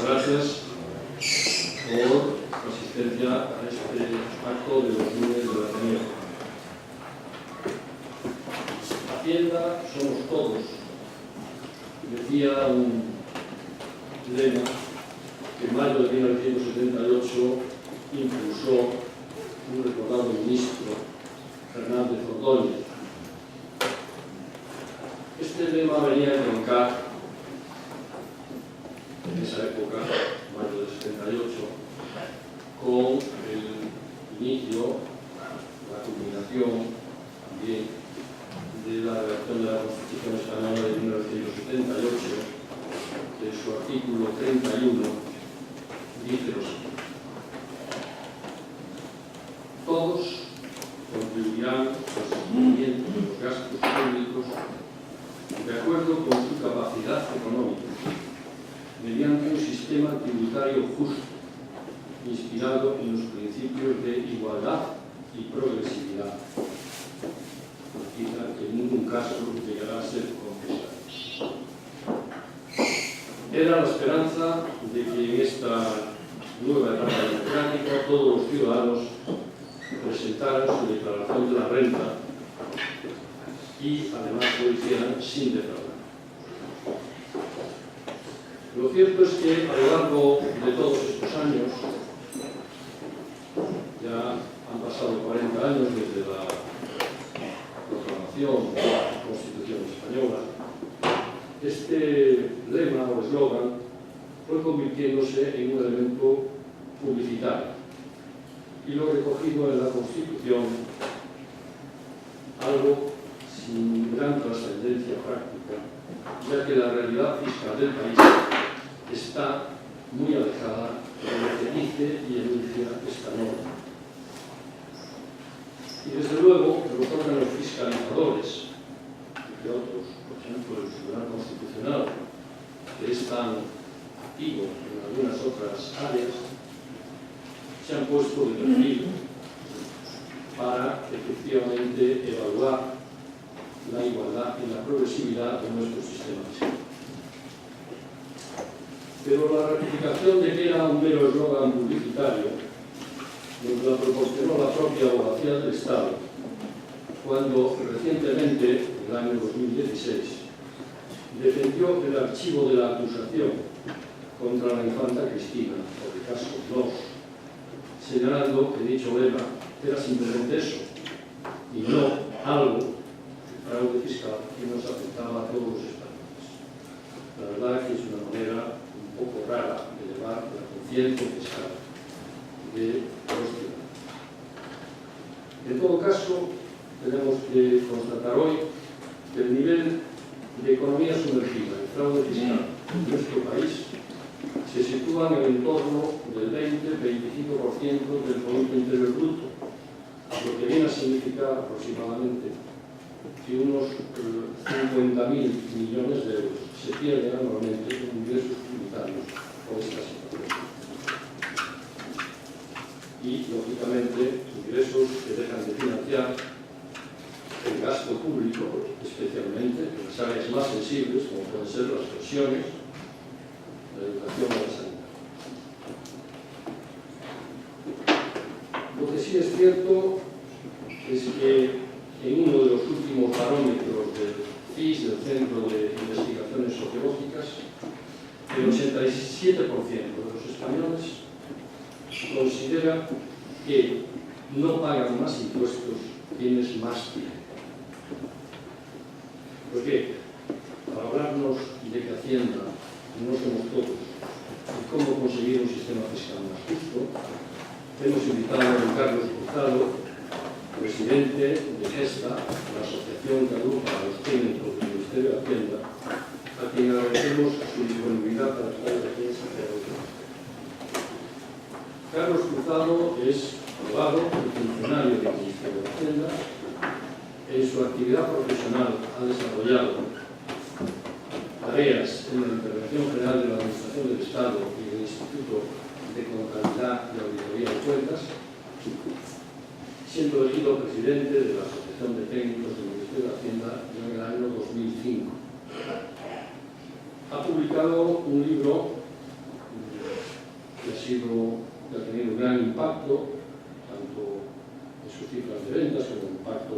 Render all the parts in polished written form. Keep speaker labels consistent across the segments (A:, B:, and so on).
A: gracias por su asistencia a este acto de los lunes de la Ateneo. Hacienda somos todos, decía un lema que en mayo de 1978 impulsó un recordado ministro, Fernández Ordóñez. Este lema venía a entroncar en esa época, mayo del 78, con el inicio, la culminación también de la redacción de la Constitución Española de 1978, de su artículo 31, dice lo siguiente: todos contribuirán al sostenimiento de los gastos públicos de acuerdo con su capacidad económica, mediante un sistema tributario justo, inspirado en los principios de igualdad y progresividad. Cita que en ningún caso llegará a ser confesado. Era la esperanza de que en esta nueva etapa democrática todos los ciudadanos presentaran su declaración de la renta y además lo hicieran sin defraudar. Lo cierto es que a lo largo de todos estos años, ya han pasado 40 años desde la proclamación de la Constitución Española, este lema o eslogan fue convirtiéndose en un elemento publicitario. Y lo recogido en la Constitución, algo sin gran trascendencia práctica, ya que la realidad fiscal del país está muy alejada de lo que dice y enuncia esta norma. Y desde luego, los órganos fiscalizadores, entre otros, por ejemplo, el Tribunal Constitucional, que es tan activo en algunas otras áreas, se han puesto de perfil para efectivamente evaluar la igualdad y la progresividad de nuestro sistema fiscal. Pero la ratificación de que era un mero eslogan publicitario nos la proporcionó la propia abogacía del Estado, cuando recientemente, en el año 2016, defendió el archivo de la acusación contra la infanta Cristina, por el caso Clos, señalando que dicho lema era simplemente eso, y no algo, el fraude fiscal, que nos afectaba a todos los españoles. La verdad que es una manera un poco rara de elevar la conciencia fiscal de los ciudadanos. En todo caso, tenemos que constatar hoy que el nivel de economía sumergida, el fraude fiscal en nuestro país, se sitúa en el entorno del 20-25% del Producto Interior Bruto, lo que viene a significar aproximadamente que unos 50.000 millones de euros se pierden anualmente en ingresos tributarios con esta situación. Y, lógicamente, ingresos que dejan de financiar el gasto público, especialmente en las áreas más sensibles, como pueden ser las pensiones, la educación o la sanidad. Lo que sí es cierto es que en uno de los últimos barómetros del CIS, del Centro de Investigaciones Sociológicas, el 87% de los españoles considera que no pagan más impuestos quienes más tienen. ¿Por qué? Para hablarnos de que Hacienda no somos todos y cómo conseguir un sistema fiscal más justo, hemos invitado a don Carlos Cruzado, presidente de GESTA, la asociación que agrupa a los técnicos del Ministerio de Hacienda, a quien agradecemos su disponibilidad para estar aquí en Santiago. Carlos Cruzado es abogado y funcionario del Ministerio de Hacienda. En su actividad profesional ha desarrollado tareas en la Intervención General de la Administración del Estado y del Instituto de Contabilidad y Auditoría de Cuentas, siendo elegido presidente de la Asociación de Técnicos del Ministerio de Hacienda en el año 2005. Ha publicado un libro ha tenido un gran impacto, tanto en sus cifras de ventas como impacto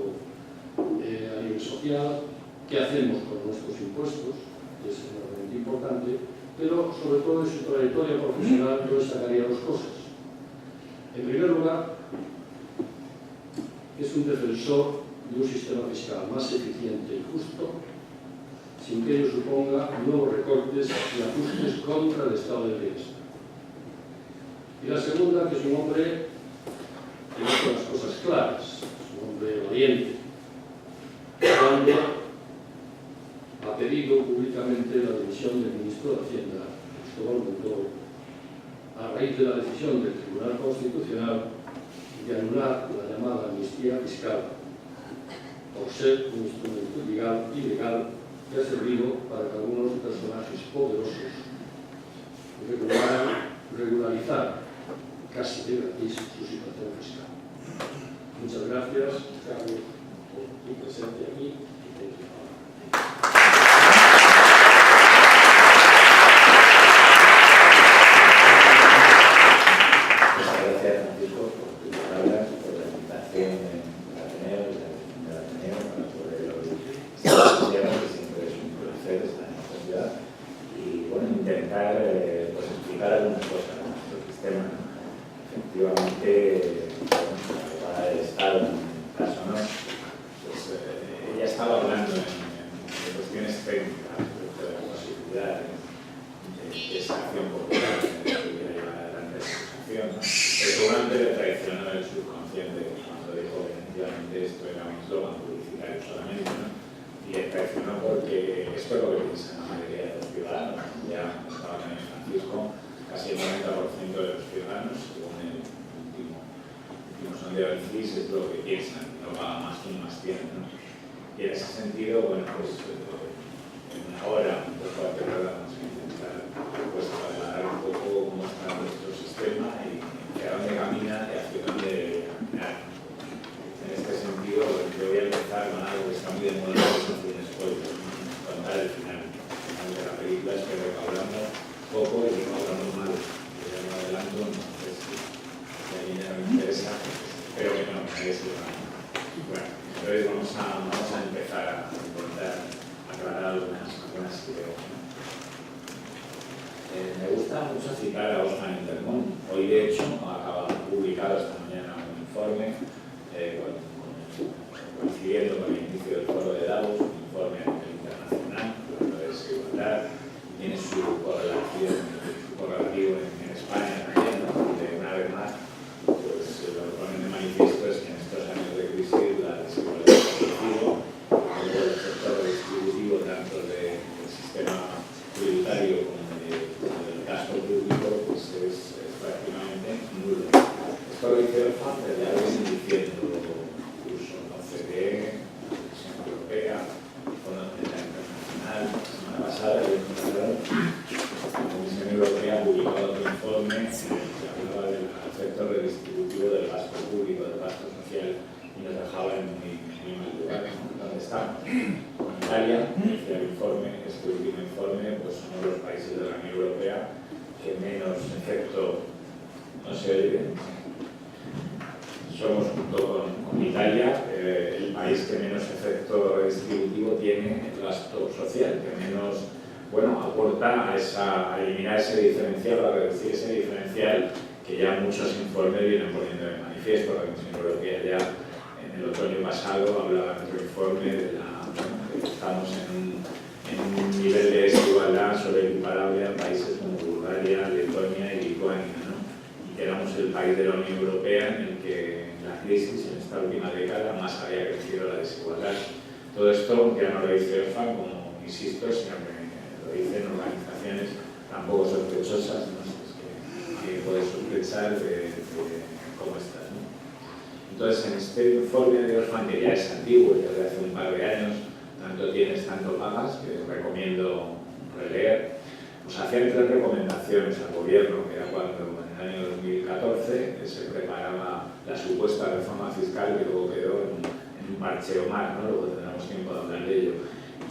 A: a nivel social. ¿Qué hacemos con nuestros impuestos? Es enormemente importante, pero sobre todo en su trayectoria profesional yo destacaría dos cosas. En primer lugar, es un defensor de un sistema fiscal más eficiente y justo, sin que ello suponga nuevos recortes y ajustes contra el estado de bienestar. Y la segunda, que es un hombre que dice las cosas claras, es un hombre valiente, cuando ha pedido públicamente la dimisión del ministro de Hacienda, Cristóbal Montoro, a raíz de la decisión del Tribunal Constitucional de anular la llamada amnistía fiscal por ser un instrumento ilegal que ha servido para que algunos personajes poderosos regularizar casi de gratis su situación fiscal. Muchas gracias, Carlos, por tu presencia aquí y por tu palabra.
B: A eliminar ese diferencial, a reducir ese diferencial que ya muchos informes vienen poniendo de manifiesto. La Comisión Europea ya en el otoño pasado hablaba en otro informe de que estamos en un nivel de desigualdad sobreequiparable a países como Bulgaria, Letonia y Lituania, ¿no? Y que éramos el país de la Unión Europea en el que en la crisis, en esta última década, más había crecido la desigualdad. Todo esto ya no lo dice Oxfam, como insisto, sino que lo dicen organizaciones tampoco sospechosas, ¿no? que puedes sospechar de cómo estás, ¿no? Entonces, en este informe de Oxfam, que ya es antiguo, ya de hace un par de años, tanto tienes, tanto pagas, que recomiendo releer, pues hacían 3 recomendaciones al gobierno, que era cuando en el año 2014 se preparaba la supuesta reforma fiscal, que luego quedó en un parcheo más, ¿no? Luego tendremos tiempo de hablar de ello.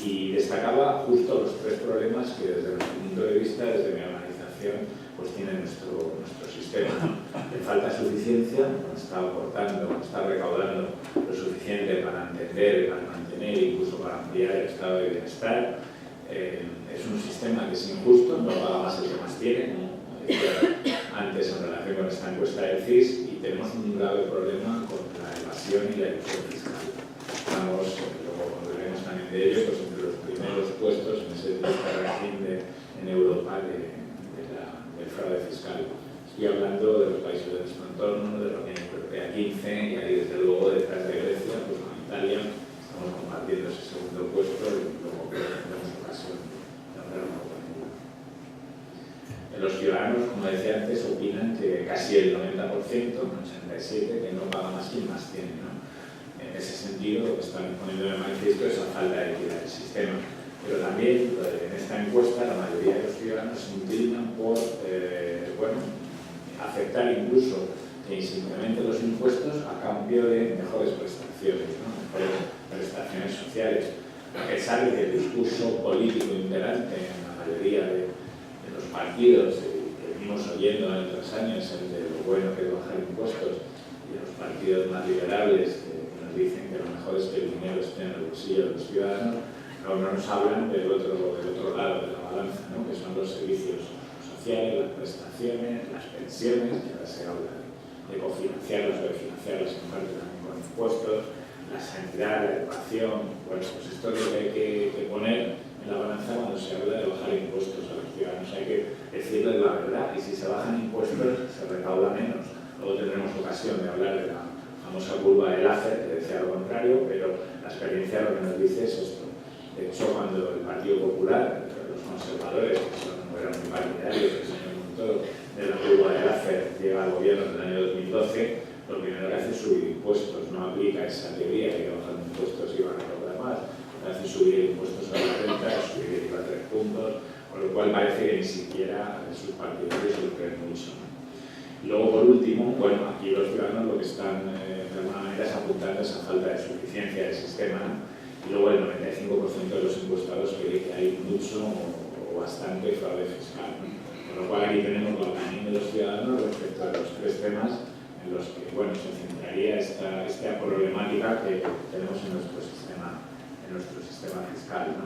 B: Y destacaba justo los 3 problemas que desde nuestro punto de vista, desde mi organización, pues tiene nuestro sistema. Le falta suficiencia, no está aportando, no está recaudando lo suficiente para entender, para mantener, incluso para ampliar el estado de bienestar. Es un sistema que es injusto, no paga más el que más tiene, como decía antes en relación con esta encuesta del CIS, y tenemos un grave problema con la evasión y la elusión fiscal. Estamos, luego hablaremos también de ello, pues entre los primeros puestos en ese ranking en Europa del fraude fiscal. Estoy hablando de los países de nuestro entorno, de la Unión Europea 15, y ahí desde luego detrás de Grecia, pues con Italia, estamos compartiendo ese segundo puesto y luego tendremos ocasión de hablar un poco de ello. Los ciudadanos, como decía antes, opinan que casi el 90%, un 87%, que no paga más quien más tiene, ¿no? En ese sentido, lo que están poniendo de manifiesto es la falta de equidad del sistema. Pero también, en esta encuesta, la mayoría de los ciudadanos se inclinan por aceptar incluso que se incrementen los impuestos a cambio de mejores prestaciones, ¿no? Mejores prestaciones sociales. A pesar de que el discurso político imperante en la mayoría de los partidos que venimos oyendo en otros años, el de lo bueno que es bajar impuestos, y los partidos más liberables que nos dicen que lo mejor es que el dinero esté en el bolsillo de los ciudadanos, aún no nos hablan del otro lado de la balanza, ¿no? Que son los servicios sociales, las prestaciones, las pensiones, que ahora se habla de cofinanciarlas o de financiarlas en parte también con impuestos, la sanidad, la educación. Bueno, pues esto es lo que hay que poner en la balanza cuando se habla de bajar impuestos a los ciudadanos. Hay que decirles la verdad, y si se bajan impuestos se recauda menos. Luego tendremos ocasión de hablar de la famosa curva de Laffer, que decía lo contrario, pero la experiencia lo que nos dice es esto. De hecho, cuando el Partido Popular, los conservadores, que no eran muy partidarios, el señor Montoro, de la curva de Laffer, llega al gobierno en el año 2012, lo primero que hace es subir impuestos. No aplica esa teoría de que bajando impuestos iba a recaudar más. Lo que hace es subir impuestos a la renta, subir el IVA a 3 puntos, con lo cual parece que ni siquiera sus partidarios lo creen mucho, ¿no? Y luego, por último, bueno, aquí los ciudadanos lo que están de alguna manera es apuntando a esa falta de suficiencia del sistema, ¿no? Y luego el 95% de los encuestados cree que hay mucho o bastante fraude fiscal, ¿no? Con lo cual aquí tenemos la opinión de los ciudadanos respecto a los tres temas en los que, bueno, se centraría esta problemática que tenemos en nuestro sistema fiscal, ¿no?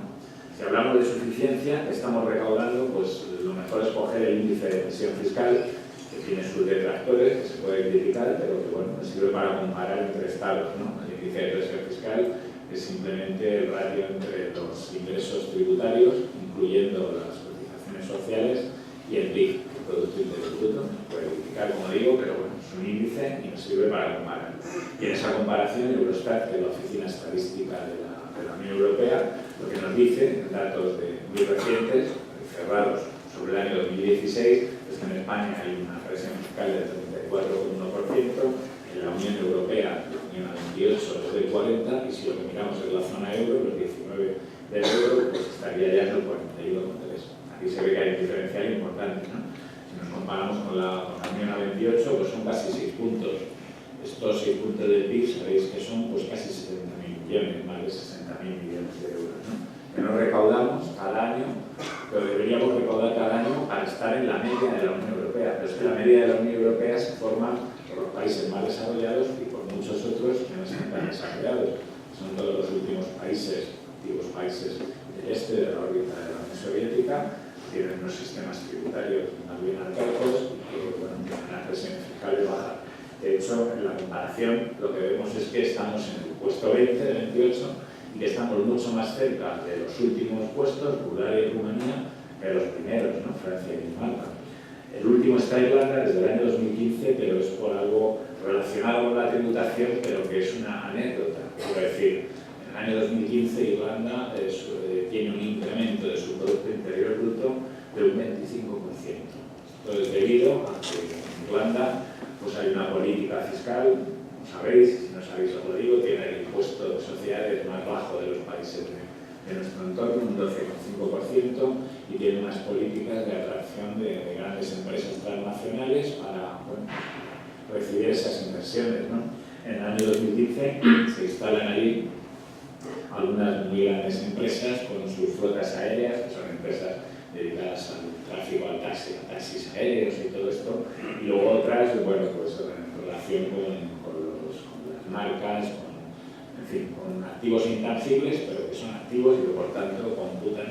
B: Si hablamos de suficiencia, que estamos recaudando, pues lo mejor es coger el índice de presión fiscal, que tiene sus detractores, que se puede criticar, pero que, bueno, sirve para comparar entre estados, ¿no? El índice de presión fiscal es simplemente el ratio entre los ingresos tributarios, incluyendo las cotizaciones sociales, y el PIB, el Producto Interior Bruto. Se puede criticar, como digo, pero bueno, es un índice y nos sirve para comparar. Y en esa comparación, Eurostat, que es la Oficina Estadística de la Unión Europea, lo que nos dice, en datos muy recientes, cerrados sobre el año 2016, es que en España hay una presión fiscal del 34,1%, en la Unión Europea, la Unión a 28, es del 40%, y si lo que miramos es la zona euro, los 19 del euro, pues estaría ya en el 41,3%. Aquí se ve que hay un diferencial importante, ¿no? Si nos comparamos con la Unión a 28, pues son casi 6 puntos. Estos 6 puntos del PIB, sabéis que son pues casi 70.000 millones, más de 60.000 millones de euros, ¿no? Que no recaudamos cada año, pero deberíamos recaudar cada año para estar en la media de la Unión Europea. Pero es que la media de la Unión Europea se forma por los países más desarrollados y por muchos otros que no están tan desarrollados. Son todos los últimos países, antiguos países del este, de la órbita de la Unión Soviética, tienen unos sistemas tributarios más bien arcaicos y que, bueno, tienen una presión fiscal baja. De hecho, en la comparación, lo que vemos es que estamos en el puesto 20 de 28 y que estamos mucho más cerca de los últimos puestos, Bulgaria y Rumanía, que de los primeros, ¿no? Francia y Dinamarca. El último está Irlanda desde el año 2015, pero es por algo relacionado con la tributación, pero que es una anécdota. Quiero decir, en el año 2015 Irlanda tiene un incremento de su Producto Interior Bruto de un 25%. Esto es debido a que en Irlanda pues hay una política fiscal, como sabéis, si no sabéis os lo digo, tiene el impuesto de sociedades más bajo de los países de nuestro entorno, un 12,5%, y tiene unas políticas de atracción de grandes empresas transnacionales para, bueno, recibir esas inversiones, ¿no? En el año 2015 se instalan allí algunas muy grandes empresas con sus flotas aéreas, que son empresas dedicadas al tráfico al taxi, a taxis aéreos y todo esto, y luego otras, bueno, pues en relación con las marcas, en fin, con activos intangibles, pero que son activos y que por tanto computan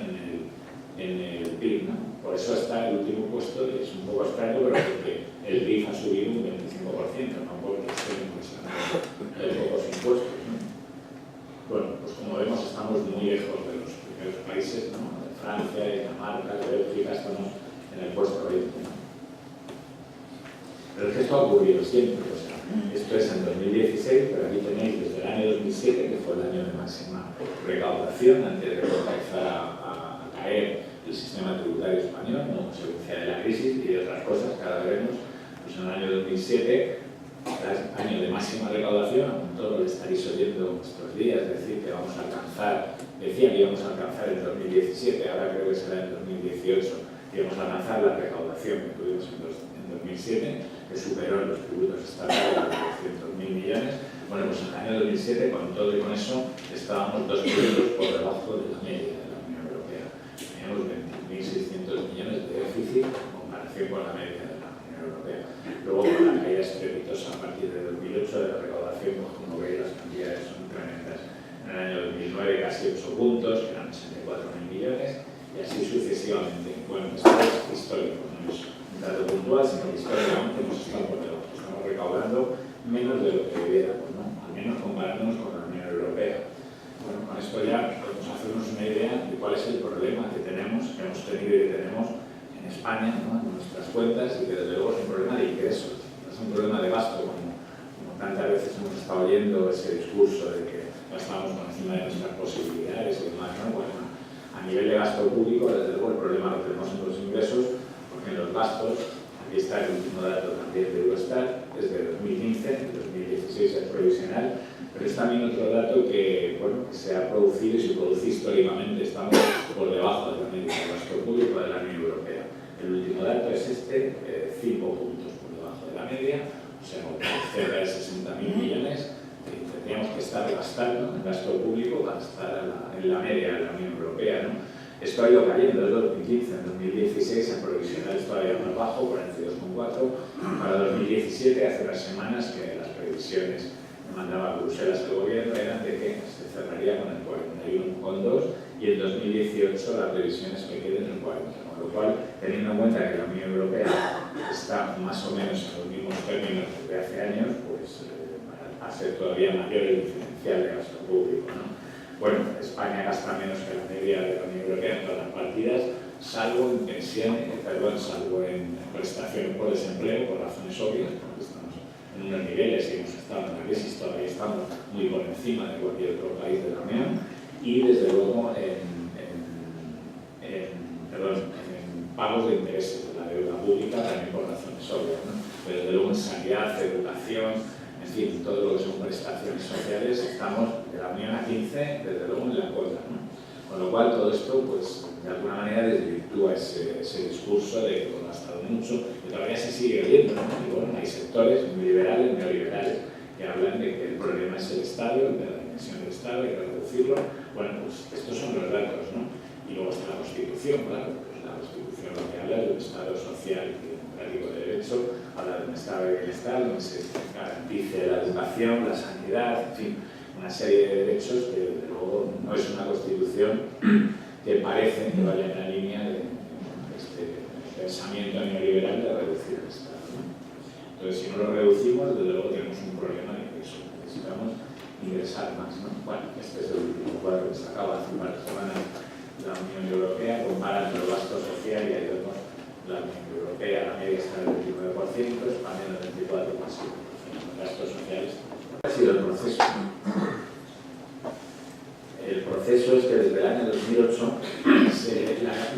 B: en el PIB, ¿no? Por eso está el último puesto, y es un poco extraño, pero porque el PIB ha subido un 25%, no porque estén impulsando pocos impuestos, ¿no? Bueno, pues como vemos estamos muy lejos de los primeros países, ¿no? De Francia, de Dinamarca, de Bélgica, estamos en el puesto 20, ¿no? Pero es que esto ha ocurrido siempre, o sea, esto es en 2016, pero aquí tenéis desde el año 2007, que fue el año de máxima recaudación, antes de que empezara a caer el sistema tributario español, como consecuencia de la crisis y de otras cosas que ahora veremos. Pues en el año 2007, año de máxima recaudación, aún todo lo estaréis oyendo estos días, es decir, que vamos a alcanzar, decía que íbamos a alcanzar en 2017, ahora creo que será en 2018, íbamos a alcanzar la recaudación que tuvimos en 2007, que superó en los tributos estatales los 200.000 millones. Bueno, pues en el año 2007, con todo y con eso, estábamos 2 puntos por debajo de la media de la Unión Europea. Teníamos 20.600 millones de déficit en comparación con la media de la Unión Europea. Luego, con la caída estrepitosa a partir de 2008 de la recaudación, pues como veis, las cantidades son tremendas. En el año 2009, casi 8 puntos, que eran 64.000 millones, y así sucesivamente. Bueno, esto es histórico, no es un dato puntual, sino que históricamente hemos estado por debajo. Estamos recaudando menos de lo que debiéramos, ¿no? Al menos comparándonos con la Unión Europea. Bueno, con esto ya podemos hacernos una idea de cuál es el problema que tenemos, que hemos tenido y que tenemos en España, ¿no? En nuestras cuentas, y que desde luego es un problema de ingresos, no es un problema de gasto, como tantas veces hemos estado oyendo ese discurso de que no estamos por encima de nuestras posibilidades y demás, ¿no? Bueno, a nivel de gasto público, desde luego el problema lo tenemos en los ingresos, porque en los gastos, aquí está el último dato también de Eurostat, es de 2015, 2016 es provisional, pero es también otro dato que, bueno, que se ha producido y se produce históricamente. Estamos por debajo de la media del gasto público de la Unión Europea. El último dato es este, 5 puntos por debajo de la media, o sea, cerca de 60.000 millones que tendríamos que estar gastando en gasto público para estar en la media de la Unión Europea, ¿no? Esto ha ido cayendo desde 2015, en 2016 en provisional es todavía más bajo, 42,4. Para 2017, hace unas semanas que las previsiones que mandaba Bruselas al gobierno eran de que se cerraría con el 41,2 y en 2018 la previsión es que quede en el 40. Con lo cual, teniendo en cuenta que la Unión Europea está más o menos en los mismos términos que hace años, pues va a ser todavía mayor el diferencial de gasto público, ¿no? Bueno, España gasta menos que la media de la Unión Europea en todas las partidas, salvo en pensiones, salvo en prestaciones por desempleo, por razones obvias, porque estamos en unos niveles y hemos estado en la crisis, todavía estamos muy por encima de cualquier otro país de la Unión, y desde luego en pagos de intereses de la deuda pública, también por razones obvias, ¿no? Pero desde luego en sanidad, educación, en fin, todo lo que son prestaciones sociales, estamos de la Unión a 15, desde luego en la cola, ¿no? Con lo cual todo esto, pues, de alguna manera desvirtúa ese discurso de que hemos gastado mucho, que todavía se sigue oyendo, ¿no? Y bueno, hay sectores muy liberales, neoliberales, que hablan de que el problema es el Estado, de la dimensión del Estado, hay que reducirlo. Bueno, pues estos son los datos, ¿no? Y luego está la Constitución, claro, pues la Constitución lo que habla es de un Estado social y democrático de derecho, habla de un Estado de bienestar, donde se garantice la educación, la sanidad, en fin, una serie de derechos que desde luego no es una Constitución que parece que vaya en la línea de este pensamiento neoliberal de reducir el Estado, ¿no? Entonces, si no lo reducimos, desde luego tenemos un problema de ingreso, necesitamos ingresar más, ¿no? Bueno, este es el último cuadro que se acaba hace un par de semanas la Unión Europea, comparando el gasto social y ahí vemos la Unión Europea, la media está en el 29%, España en el 24,7%. Los gastos sociales. ¿Cuál ha sido el proceso? El proceso es que desde el año 2008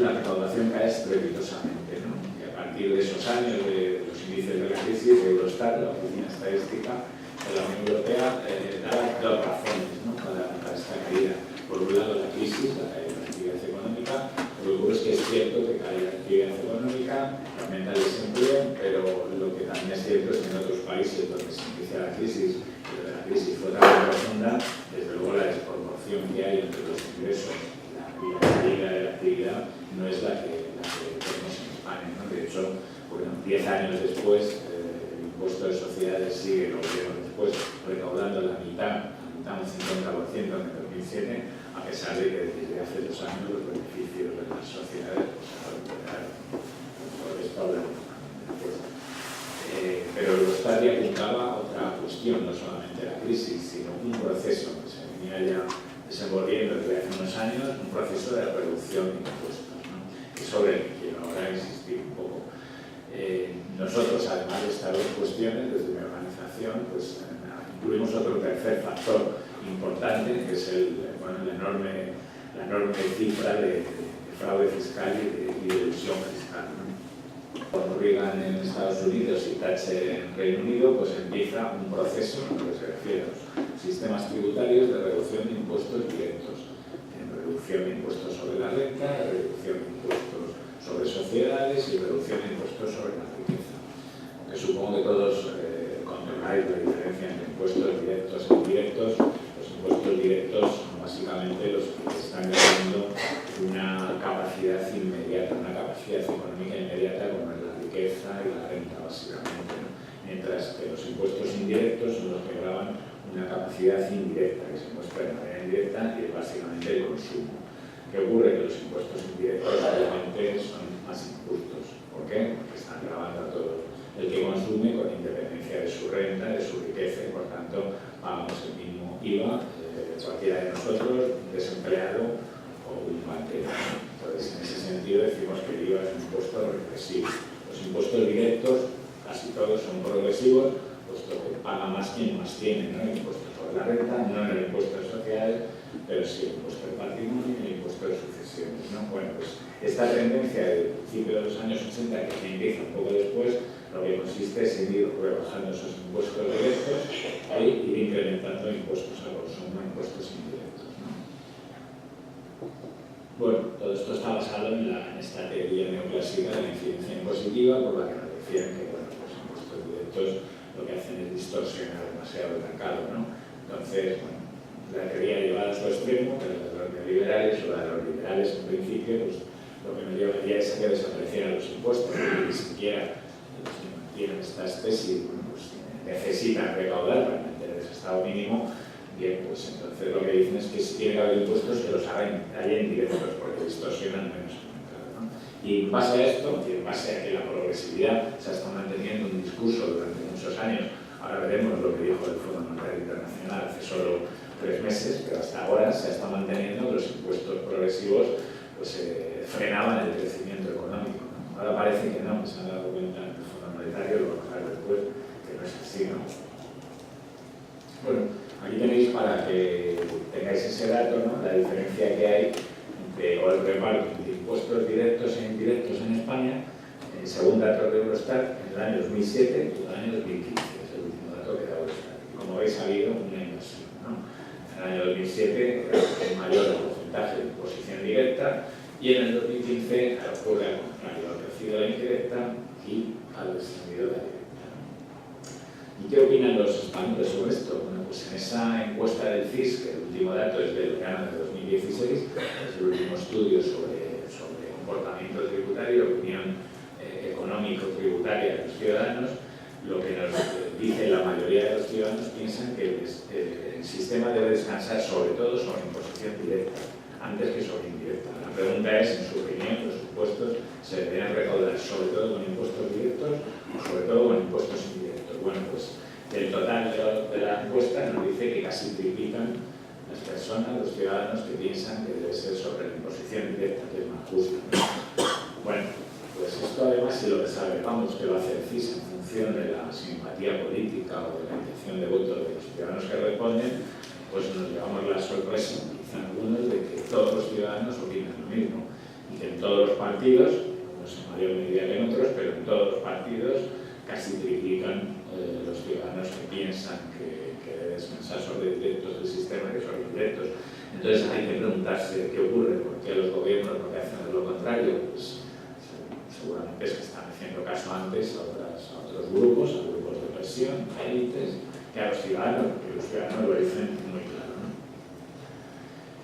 B: la recaudación cae estrepitosamente, ¿no? Y a partir de esos años de los índices de la crisis, Eurostat, la Oficina Estadística de la Unión Europea, daba dos razones, ¿no? para esta caída. Por un lado, la crisis, la caída de la actividad económica. Lo que ocurre es que es cierto que cae la actividad económica, aumenta el desempleo, pero lo que también es cierto es que en otros países donde se inicia la crisis, y donde la crisis fue tan profunda, desde luego la desproporción que hay entre los ingresos y la caída de la actividad no es la que tenemos en bueno, 10 años después, el impuesto de sociedades sigue, lo vieron después, recaudando la mitad, un 50% en el 2007, a pesar de que desde hace 2 años los beneficios de las sociedades pues, han recuperado. Por esto hablamos después. Pero Eurostat ya apuntaba otra cuestión, no solamente la crisis, sino un proceso que se venía ya desenvolviendo desde hace unos años, un proceso de reducción de impuestos, ¿no? Y sobre el que quiero ahora insistir un poco. Nosotros, además de estas dos cuestiones, desde mi organización, pues incluimos otro tercer factor importante, que es la enorme cifra de fraude fiscal y de elusión fiscal, ¿no? Cuando Reagan en Estados Unidos y Thatcher en Reino Unido, pues empieza un proceso en lo que se refiere a los sistemas tributarios de reducción de impuestos directos, reducción de impuestos sobre la renta, reducción de impuestos sobre sociedades y reducción de impuestos sobre la riqueza. Aunque supongo que todos controláis la diferencia entre impuestos directos e indirectos. Los impuestos directos son básicamente los que están ganando una capacidad inmediata, una capacidad económica inmediata como es la riqueza y la renta, básicamente, ¿no? Mientras que los impuestos indirectos son los que graban una capacidad indirecta, que se muestra de manera indirecta y es básicamente el consumo. ¿Qué ocurre? Que los impuestos indirectos obviamente son más injustos. ¿Por qué? Porque están grabando a todo el que consume con independencia de su renta, de su riqueza, y por tanto pagamos el mismo IVA, cualquiera de nosotros, un desempleado o un banquero. Entonces, en ese sentido decimos que el IVA es un impuesto regresivo. Los impuestos directos, casi todos son progresivos, puesto que paga más quien más tiene, ¿no? El impuesto sobre la renta, no en el impuesto de sociedades, pero sí el impuesto de patrimonio y el impuesto de sucesiones, ¿no? Bueno, pues esta tendencia del principio de los años 80, que se empieza un poco después, lo que consiste es en ir rebajando esos impuestos directos e ir incrementando impuestos al consumo, impuestos indirectos, ¿no? Bueno, todo esto está basado en esta teoría neoclásica de la incidencia impositiva, por la que nos decían que bueno, los impuestos directos lo que hacen es distorsionar demasiado el mercado, ¿no? Entonces, bueno, la teoría llevada a su extremo, pero la de los neoliberales o la de los liberales en principio, pues lo que nos llevaría es a que desaparecieran los impuestos, porque ni siquiera los que mantienen estas tesis pues, necesitan recaudar para mantener ese estado mínimo. Bien, pues entonces lo que dicen es que si tiene que haber impuestos que los haya indirectos, porque distorsionan menos el mercado, ¿no? Y en base a esto, y en base a que la progresividad se está manteniendo un discurso durante muchos años, ahora veremos lo que dijo el Fondo Monetario Internacional hace solo 3 meses, pero hasta ahora se está manteniendo que los impuestos progresivos pues, frenaban el crecimiento económico, ¿no? Ahora parece que no, que se han dado cuenta en el Fondo Monetario, lo vamos a ver después, que no es así, ¿no? Bueno, aquí tenéis para que tengáis ese dato, ¿no? La diferencia que hay o el reparto entre impuestos directos e indirectos en España, según datos de Eurostat, en el año 2007 y el año 2015, es el último dato que da Eurostat. Como veis, ha habido una inversión, ¿no? En el año 2007 es mayor el porcentaje de imposición directa y en el 2015 ocurre al contrario, ha crecido la indirecta y ha descendido la directa, ¿no? ¿Y qué opinan los españoles sobre esto? Bueno, pues en esa encuesta del CIS, que el último dato es del verano de 2016, es el último estudio sobre comportamiento tributario, opinión económico-tributaria de los ciudadanos, lo que nos dice la mayoría de los ciudadanos piensan que el sistema debe descansar sobre todo sobre imposición directa, antes que sobre indirecta. La pregunta es, en su opinión, los impuestos se deberían recaudar sobre todo con impuestos directos o sobre todo con impuestos indirectos. Bueno, pues del total de la encuesta nos dice que casi triplican las personas, los ciudadanos, que piensan que debe ser sobre la imposición directa, que es más justa, ¿no? Bueno, pues esto además, si lo desagregamos que lo hace el CIS en función de la simpatía política o de la intención de voto de los ciudadanos que responden, pues nos llevamos la sorpresa, quizá algunos, de que todos los ciudadanos opinan lo mismo y que en todos los partidos, no sé en mayor medida que en otros, pero en todos los partidos casi triplican los ciudadanos que piensan que debe descansar sobre directos del sistema que sobre indirectos. Entonces hay que preguntarse qué ocurre, por qué los gobiernos lo que hacen es lo contrario. Pues seguramente es que están haciendo caso antes a otros grupos, a grupos de presión, a élites, que a los ciudadanos, porque los ciudadanos lo dicen muy claro, ¿no?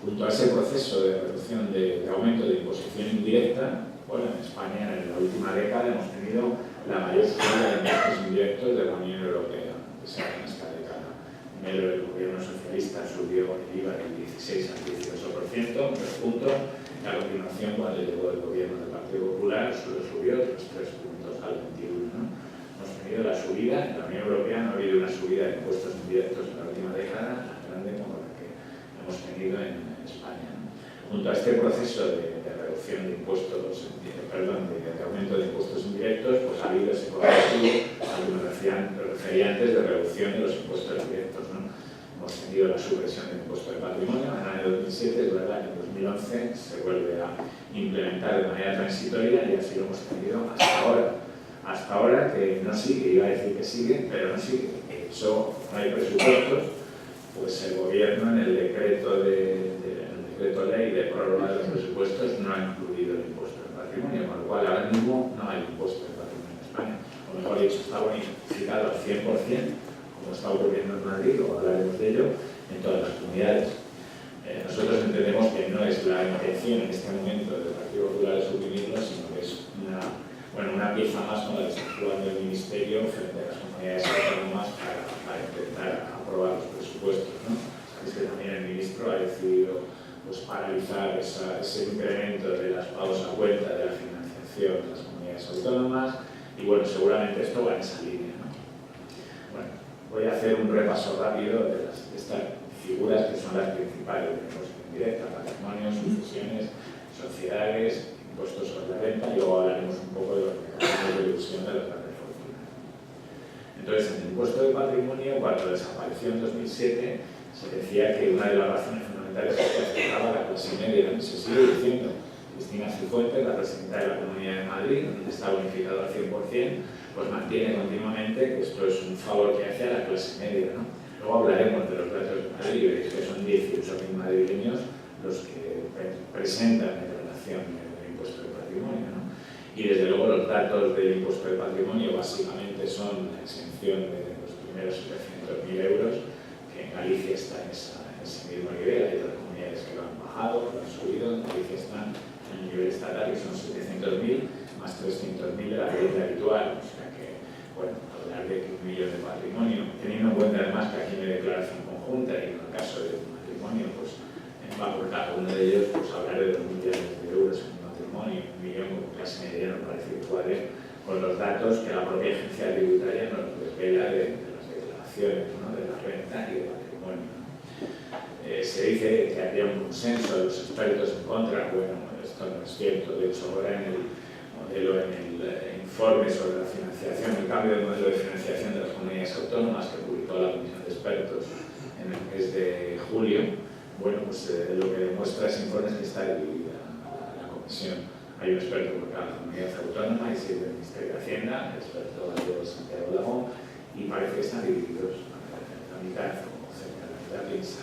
B: Junto a ese proceso de reducción de aumento de imposición indirecta, Bueno, en España en la última década hemos tenido la mayor subida de impuestos indirectos de la Unión Europea, que se hace en esta década. Primero el gobierno socialista subió el IVA del 16 al 18%, 3 puntos, y a continuación cuando llegó el gobierno del Partido Popular solo subió otros 3 puntos al 21%, ¿no? Hemos tenido la subida, en la Unión Europea no ha habido una subida de impuestos indirectos en la última década tan grande como la que hemos tenido en España, ¿no? Junto a este proceso de reducción de impuestos, de aumento de impuestos indirectos, pues ha habido ese proceso, algunos refería antes, de reducción de los impuestos directos, ¿no? Hemos tenido la supresión del impuesto de patrimonio en el año 2007, es verdad que en 2011 se vuelve a implementar de manera transitoria y así lo hemos tenido hasta ahora que no sigue, iba a decir que sigue, pero no sigue. De hecho, no hay presupuestos, pues el gobierno en el decreto ley de prórroga de los presupuestos no ha incluido el impuesto de patrimonio, con lo cual ahora mismo no hay impuesto de patrimonio en España. O mejor dicho, está bonificado al 100%, como está ocurriendo en Madrid, o hablaremos de ello, en todas las comunidades. Nosotros entendemos que no es la intención en este momento del Partido Popular de suprimirlo, sino que es una pieza más con la que está jugando el Ministerio frente a las comunidades autónomas para intentar aprobar los presupuestos, ¿no? Sabéis que también el ministro ha decidido paralizar ese incremento de las pagos a cuenta de la financiación de las comunidades autónomas y bueno, seguramente esto va en esa línea, ¿no? Bueno, voy a hacer un repaso rápido de estas figuras que son las principales de impuesto indirecto, patrimonio, sucesiones, sociedades, impuestos sobre la renta y luego hablaremos un poco de los mecanismos de deducción de los grandes fortunas. Entonces, en el impuesto de patrimonio, cuando desapareció en 2007, se decía que una de las razones fundamentales es que afectaba a la clase media, y se sigue diciendo. Cristina Cifuentes, la presidenta de la Comunidad de Madrid, donde está bonificado al 100%, pues mantiene continuamente que esto es un favor que hace a la clase media, ¿no? Luego hablaremos de los datos de Madrid y veréis que son 18.000 madrileños los que presentan en relación del impuesto de patrimonio, ¿no? Y desde luego los datos del impuesto de patrimonio básicamente son la exención de los primeros 700.000 euros, que en Galicia está en ese mismo nivel. Hay otras comunidades que lo han bajado, lo han subido. En Galicia están en el nivel estatal, que son 700.000 más 300.000 de la vivienda habitual. O sea que, bueno, hablar de que 1 millón de patrimonio, teniendo en cuenta además que aquí no hay declaración conjunta y en el caso de matrimonio, pues va por cada uno de ellos, pues hablar de 2 millones de euros en matrimonio, 1 millón como clase media nos parece que cuadre con los datos que la propia agencia tributaria nos desvela de las declaraciones, ¿no? De la renta y del patrimonio. Se dice que había un consenso de los expertos en contra. Bueno, esto no es cierto. De hecho, ahora en el modelo, en el informe sobre la financiación, el cambio de modelo de financiación de las comunidades autónomas que publicó la Comisión de Expertos en el mes de julio, bueno, pues lo que demuestra ese informe es que está dividida la comisión. Hay un experto por cada comunidad autónoma y 7 del Ministerio de Hacienda, el experto de Santiago Lagón, y parece que están divididos. La mitad, o cerca de la mitad, piensa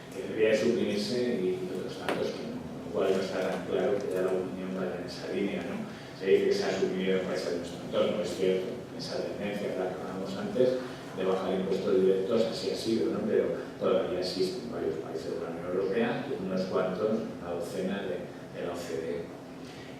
B: que debería suprimirse y otros tantos que no, con lo cual no está tan claro que ya la Unión vaya en esa línea, ¿no? Se dice que se ha suprimido en países de nuestro entorno, es cierto, esa tendencia que la que hablábamos antes de bajar impuestos directos, así ha sido, ¿no? Pero todavía existen varios países de la Unión Europea y unos cuantos, una docena de la OCDE.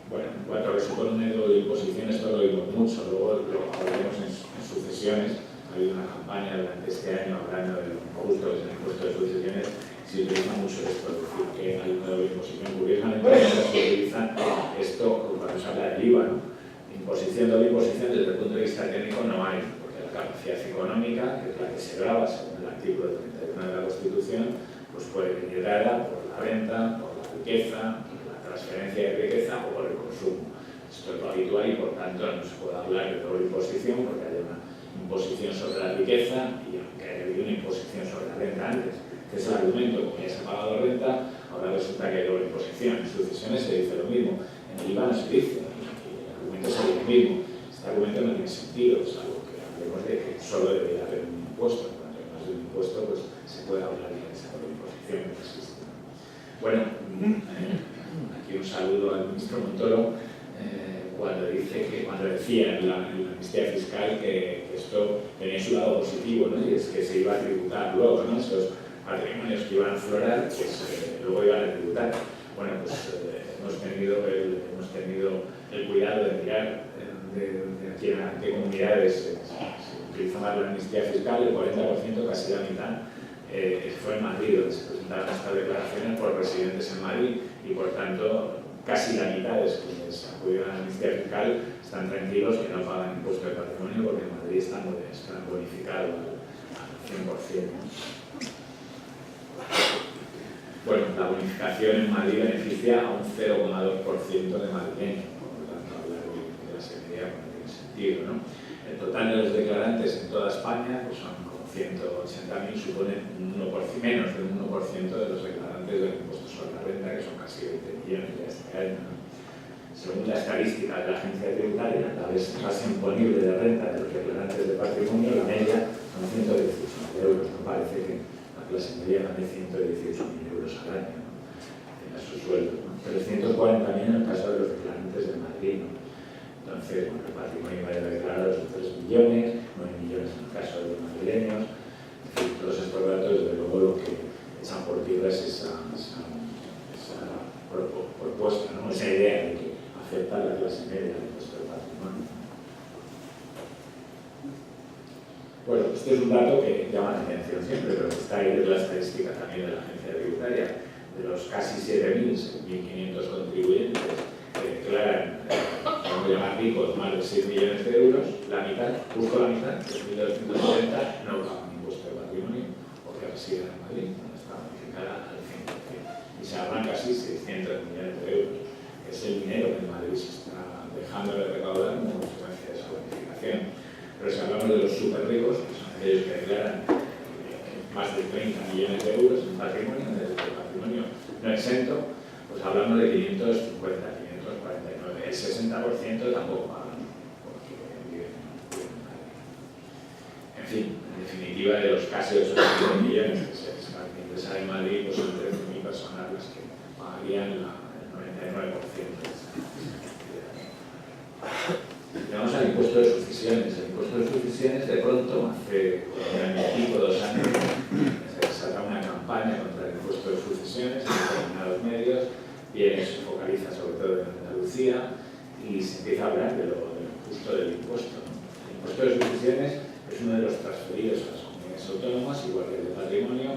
B: Bueno, en cuanto a lo que supone un método de imposición, esto lo oímos mucho, luego lo hablaremos en sucesiones. Ha habido una campaña durante este año hablando de lo injusto que es el impuesto de sucesiones. Se utiliza mucho esto, es decir, que hay un método de imposición. Curiosamente, se utiliza esto cuando se habla del IVA, ¿no? Imposición, doble imposición, desde el punto de vista técnico no hay, porque la capacidad económica, que es la que se grava según el artículo 31 de la Constitución, pues puede venir dada por la renta, por la riqueza, por la transferencia de riqueza o por el consumo. Esto es lo habitual y por tanto no se puede hablar de doble imposición porque hay una imposición sobre la riqueza y aunque haya habido una imposición sobre la renta antes, que es el argumento, como ya se ha pagado la renta, ahora resulta que hay doble imposición. En sucesiones se dice lo mismo, en el IVA no se dice, el argumento es el mismo. Este argumento no tiene sentido, salvo que hablemos de que solo debería haber un impuesto. Cuando hay más de un impuesto, pues se puede hablar de esa doble imposición que existe. Bueno, aquí un saludo al ministro Montoro, cuando decía en la amnistía fiscal que esto tenía su lado positivo, ¿no? Y es que se iba a tributar luego, ¿no? Esos patrimonios que iban a aflorar, pues luego iban a tributar. Bueno, pues hemos tenido el cuidado de mirar de qué comunidades se utiliza más la amnistía fiscal. El 40%, casi la mitad, fue en Madrid, donde se presentaron estas declaraciones por residentes en Madrid, y por tanto casi la mitad de quienes acudieron a la amnistía fiscal están tranquilos que no pagan impuesto de patrimonio, porque en Madrid están bonificados al 100%. Bueno, la bonificación en Madrid beneficia a un 0,2% de madrileños, por lo tanto hablar de la seguridad no tiene sentido, ¿no? El total de los declarantes en toda España, que son como 180.000, suponen menos de un 1% de los declarantes del impuesto sobre la renta, que son casi 20 millones ya este año, ¿no? Según la estadística de la agencia tributaria, la base imponible de renta de los declarantes de patrimonio, la media son 118.000 euros. No parece que la clase media gane 118.000 euros al año, ¿no? En su sueldo, ¿no? 340.000 en el caso de los declarantes de Madrid, ¿no? Entonces, bueno, el patrimonio medio declarado son 3 millones, 9 millones en el caso de los madrileños. En fin, todos estos datos, desde luego, lo que echan por tierra es esa propuesta, ¿no? Esa idea de que afecta a la clase media del impuesto de patrimonio. Bueno, este es un dato que llama la atención siempre, pero está ahí de la estadística también de la agencia tributaria. De los casi 7.500 contribuyentes que declaran, vamos a llamar ricos, más de 6 millones de euros, la mitad, justo la mitad, 3.270, no pagan impuesto de patrimonio porque residen en Madrid, donde está bonificada al 100%. Y se hablan casi 600 millones de euros. Es el dinero que en Madrid se está dejando de recaudar como consecuencia de esa bonificación. Pero si hablamos de los súper ricos, que son aquellos que declaran más de 30 millones de euros en patrimonio, desde el patrimonio no exento, pues hablamos de 550, 549. El 60% tampoco pagan, porque viven en Madrid. En fin, en definitiva, de los casi 800 millones que se ingresan en Madrid, pues son 13.000 personas las que pagarían el 99% de esa actividad. Vamos al impuesto de sucesiones. El impuesto de sucesiones, de pronto, hace un año y pico, 2 años, se desata una campaña contra el impuesto de sucesiones en determinados medios, y se focaliza sobre todo en Andalucía, y se empieza a hablar de lo justo del impuesto, ¿no? El impuesto de sucesiones es uno de los transferidos a las comunidades autónomas, igual que el de patrimonio,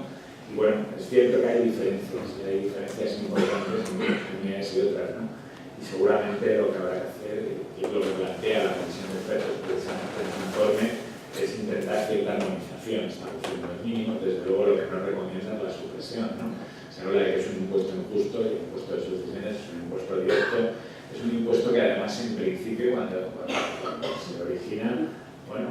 B: y bueno, es cierto que hay diferencias importantes entre unas comunidades y otras, ¿no? Y seguramente lo que habrá que hacer, y lo que plantea la Comisión de Expertos precisamente en el informe, es intentar cierta armonización, estableciendo los mínimos. Desde luego lo que no recomienda es la supresión, ¿no? Se habla de que es un impuesto injusto, y el impuesto de sucesiones es un impuesto directo, es un impuesto que además en principio cuando se origina, bueno,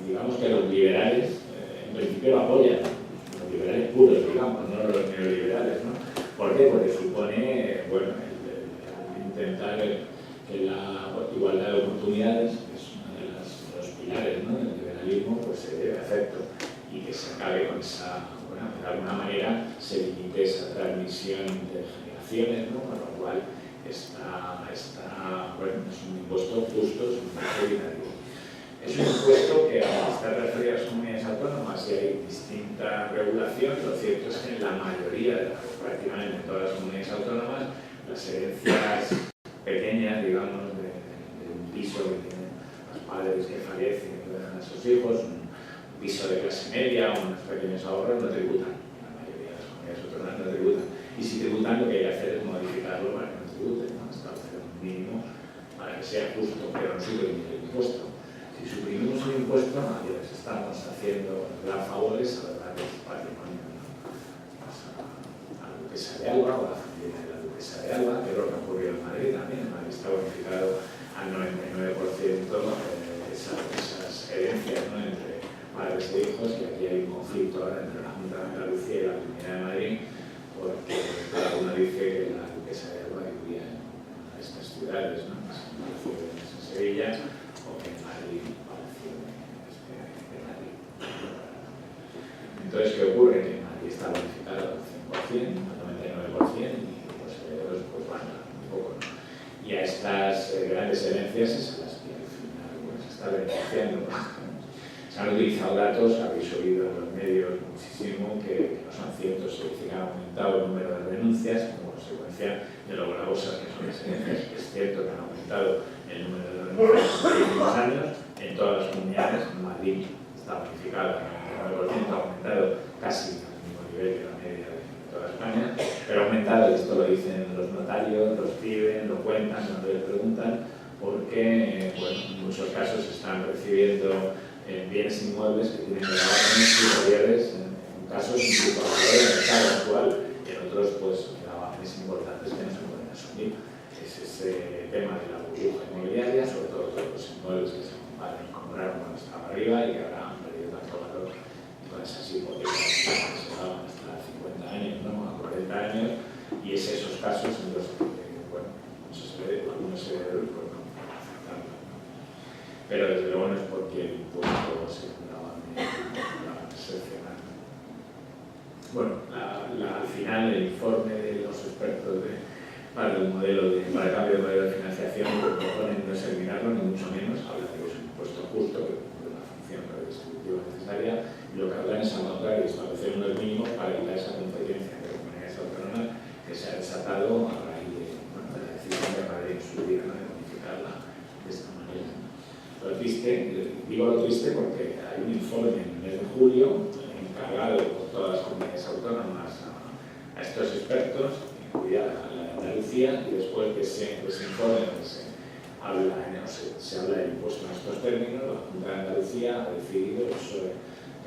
B: digamos que los liberales en principio lo apoyan, los liberales puros, digamos, no los neoliberales, ¿no? ¿Por qué? Porque supone, bueno, el intentar que la igualdad de oportunidades, que es uno de los pilares, ¿no?, del liberalismo, pues se lleve a efecto, y que se acabe con esa, bueno, de alguna manera se limite esa transmisión de generaciones, ¿no?, con lo cual bueno, es un impuesto justo, es un impuesto equitativo. Es un impuesto que, aunque está referido a las comunidades autónomas y hay distinta regulación, lo cierto es que en la mayoría, prácticamente en todas las comunidades autónomas, las herencias pequeñas, digamos, de un piso que tienen los padres que fallecen y que dejan a sus hijos, un piso de clase media o unos pequeños ahorros, no tributan. La mayoría de las comunidades autónomas no tributan. Y si tributan, lo que hay que hacer es modificarlo para que no tributen, ¿no? Establecer un mínimo para que sea justo, pero no suprimir el impuesto. Si suprimimos el impuesto, a quienes estamos haciendo dar favores a los grandes patrimonios, ¿no? A la duquesa de Alba o a la familia de la duquesa de Alba, que es lo que ocurrió en Madrid también. En Madrid está bonificado al 99% esas herencias, ¿no?, entre padres e hijos, y aquí hay un conflicto ahora entre la Junta de Andalucía y la Comunidad de Madrid, porque cada uno dice que la duquesa de Alba vivía en una de estas ciudades, ¿no?, en Sevilla, o que en Madrid pareció de Madrid. Entonces, ¿qué ocurre? Que en Madrid está bonificado al 100%, al 99%, y los herederos pues van un poco, ¿no? Y a estas grandes herencias es a las que al final pues, se está beneficiando. Se han utilizado datos, habéis oído en los medios muchísimo, que no son ciertos. Se dice que ha aumentado el número de denuncias como consecuencia de lo gravosas que son las herencias. Es cierto que han aumentado el número de denuncias en los últimos años en todas las comunidades. En Madrid está bonificado en 99%, ha aumentado casi al mismo nivel que la media de toda España, pero ha aumentado, y esto lo dicen los notarios, lo escriben, lo cuentan cuando les preguntan, porque bueno, en muchos casos están recibiendo bienes inmuebles que tienen gravámenes superiores, en casos incluso a valor del mercado actual, y en otros pues gravámenes importantes que no se pueden asumir. Es ese tema de la burbuja inmobiliaria, sobre todo todos los inmuebles que se compraron cuando estaba arriba y que ahora han perdido tanto valor con esas hipotecas que se daban hasta 50 años, ¿no? A 40 años, y es esos casos en los que, bueno, algunos herederos pues no afectan, ¿no? Pero desde luego no es porque el impuesto se excepcional. Bueno, al final el informe de los expertos para el cambio de modelo de financiación lo que proponen no es eliminarlo, ni mucho menos. Habla de que es un impuesto justo, que cumple una función redistributiva necesaria, y lo que hablan es abandonar y establecer unos mínimos para evitar esa competencia entre comunidades autónomas que se ha desatado a raíz de la decisión de Madrid subir, ¿no?, de modificarla de esta manera. Lo triste, digo lo triste porque hay un informe en el mes de julio encargado por todas las comunidades autónomas a estos expertos, incluida la de Andalucía, y después de ese informe se habla del impuesto en estos términos, la Junta de Andalucía ha decidido,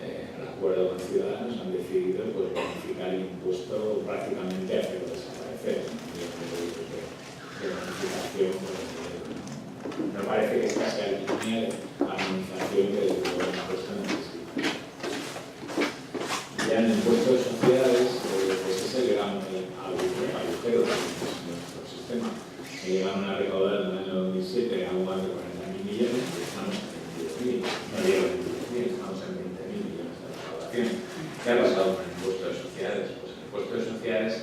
B: el acuerdo con Ciudadanos, han decidido pues, bonificar el impuesto prácticamente a hacerlo desaparecer. De bonificación, me parece que esta sea la línea de armonización que desde luego la cosa necesita. Ya en el impuesto de sociedades, pues es el gran agujero de nuestro sistema. Llegaron a recaudar en el año 2007 algo más de 40.000 millones, y estamos en 10.000, no llega a 10.000, estamos en 20.000 millones de recaudación. ¿Qué ha pasado con el impuesto de sociedades? Pues el impuesto de sociedades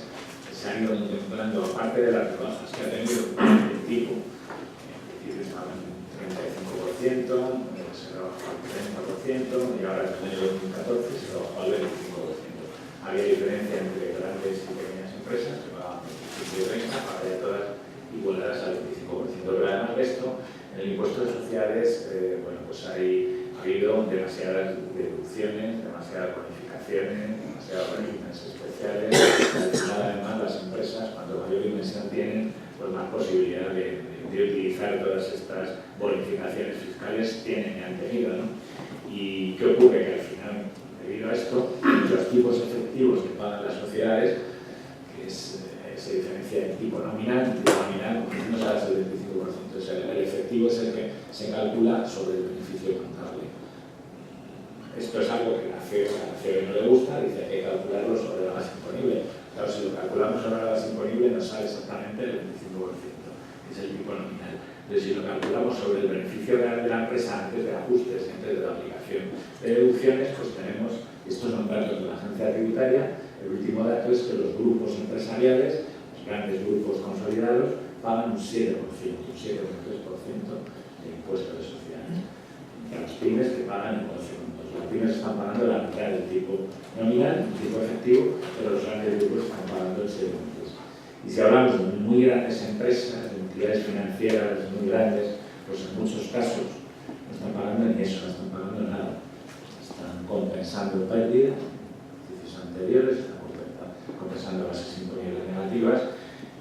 B: se han ido contemplando, aparte de las rebajas que ha tenido el tipo, estaba en 35%, se rebajó al 30%, y ahora en el año 2014 se rebajó al 25%. Había diferencia entre grandes y pequeñas empresas que pagaban 25 y 30, ahora ya todas igualadas al 25%. Pero además de esto, en el impuesto de sociedades, bueno, pues ha habido demasiadas deducciones, demasiadas bonificaciones, demasiados regímenes especiales. Al final, además, las empresas, cuanto mayor dimensión tienen, pues más posibilidad de utilizar todas estas bonificaciones fiscales tienen y han tenido, ¿no? ¿Y qué ocurre? Que al final, debido a esto, los tipos efectivos que pagan las sociedades, que se diferencia en tipo nominal, no sale hasta el 25%, o sea, el efectivo es el que se calcula sobre el beneficio contable. Esto es algo que a la CEB no le gusta, dice que hay que calcularlo sobre la base imponible. Claro, si lo calculamos sobre la base imponible nos sale exactamente el 25%. Es el tipo nominal. Entonces, si lo calculamos sobre el beneficio real de la empresa antes de ajustes, antes de la aplicación de deducciones, pues tenemos, estos son datos de la agencia tributaria, el último dato es que los grupos empresariales, los grandes grupos consolidados, pagan un 7%, un 7,3% de impuesto de sociedades. Y a las pymes que pagan el 11,2%. Las pymes están pagando la mitad del tipo nominal, el tipo efectivo, pero los grandes grupos están pagando el 7,3%. Y si hablamos de muy grandes empresas, de entidades financieras muy grandes, pues en muchos casos no están pagando ni eso, no están pagando nada. Están compensando pérdidas, ejercicios anteriores, están compensando bases imponibles negativas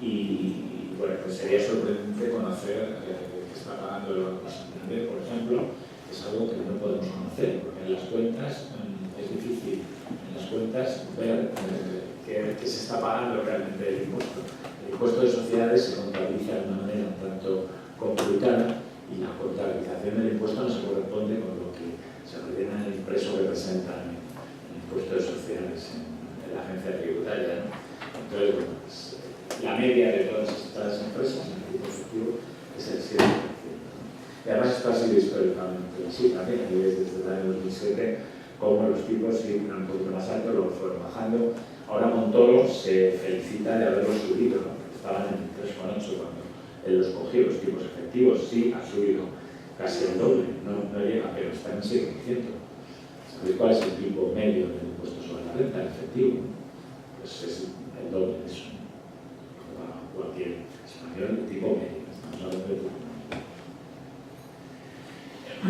B: y bueno, pues sería sorprendente conocer que está pagando el Banco Santander, por ejemplo, es algo que no podemos conocer, porque en las cuentas es difícil, en las cuentas ver que se está pagando realmente el impuesto. El impuesto de sociedades se contabiliza de una manera un tanto complicada y la contabilización del impuesto no se corresponde con lo que se ordena en el impreso que presenta el impuesto de sociedades en la agencia tributaria, ¿no? Entonces, bueno, pues, la media de todas estas empresas en el tipo efectivo es el 7%. Y además esto ha sido históricamente así también, y desde el año 2007 como los tipos iban un poquito más altos, luego fueron bajando. Ahora Montoro se felicita de haberlo subido, ¿no? Estaban en 3,8 cuando él los cogió, los tipos efectivos sí ha subido casi el doble, no llega, pero está en 6%. ¿Sabéis cuál es el tipo medio del impuesto sobre la renta, el efectivo? Pues es el doble de eso. Para cualquier español, el tipo medio. Estamos hablando de tipo medio.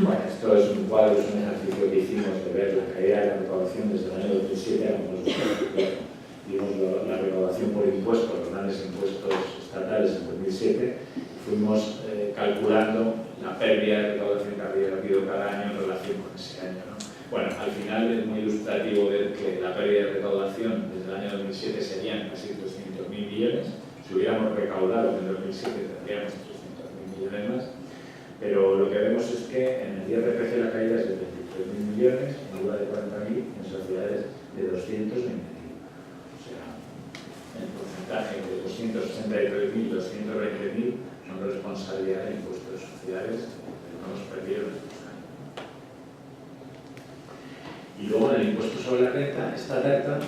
B: Bueno, esto es un cuadro, es un ejercicio que hicimos de ver la caída de la recaudación desde el año 2007. Vimos la recaudación por impuestos, los grandes impuestos estatales en 2007. Fuimos calculando la pérdida de recaudación que había habido cada año en relación con ese año, ¿no? Bueno, al final es muy ilustrativo ver que la pérdida de recaudación desde el año 2007 serían casi 300.000 millones. Si hubiéramos recaudado en 2007 tendríamos 300.000 millones más. Pero lo que vemos es que en el IRPF la caída es de 23.000 millones, en IVA de 40.000 y en sociedades de 220.000. O sea, el porcentaje de 263.000 y 220.000 son responsabilidad del impuesto de sociedades que no hemos perdido en estos años. Y luego en el impuesto sobre la renta, esta data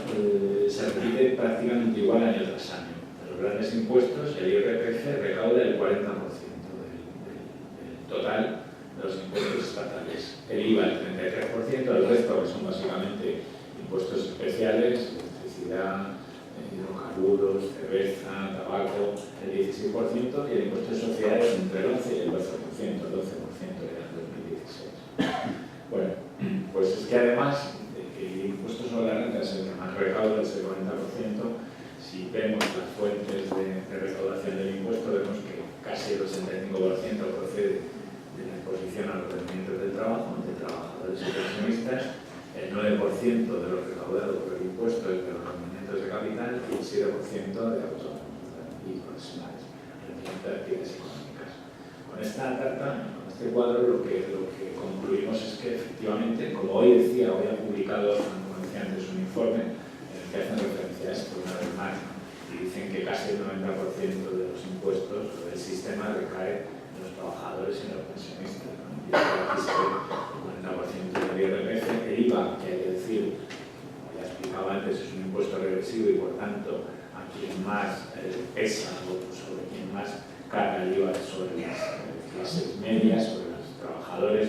B: se repite prácticamente igual año tras año. Los grandes impuestos, el IRPF recauda el 40% del total de los impuestos estatales. El IVA el 33%, el resto que son básicamente impuestos especiales, electricidad, hidrocarburos, cerveza, tabaco, el 16%, y el impuesto de sociedades entre el 11 y el 12%, el 12% era en 2016. Bueno, pues es que además de que el impuesto sobre la renta es el que más recauda, es el 40%, si vemos las fuentes de recaudación del impuesto, vemos que casi el 85% procede de la imposición a los rendimientos del trabajo, de trabajadores y pensionistas, el 9% de lo recaudado por el impuesto es de los rendimientos de capital y el 7% de autónomos y profesionales, rendimientos de actividades económicas. Con esta data, con este cuadro, lo que concluimos es que efectivamente, como hoy decía, hoy ha publicado, como decía antes, un informe en el que hacen referencia a esto una vez más, ¿no? Y dicen que casi el 90% de los impuestos del sistema recae en los trabajadores y en los pensionistas, ¿no? Y aquí se ve el 40% del IRPF, el IVA, que hay que decir, como ya explicaba antes, es un impuesto regresivo y por tanto a quien más pesa o sobre quien más carga el IVA sobre las clases medias, sobre los trabajadores,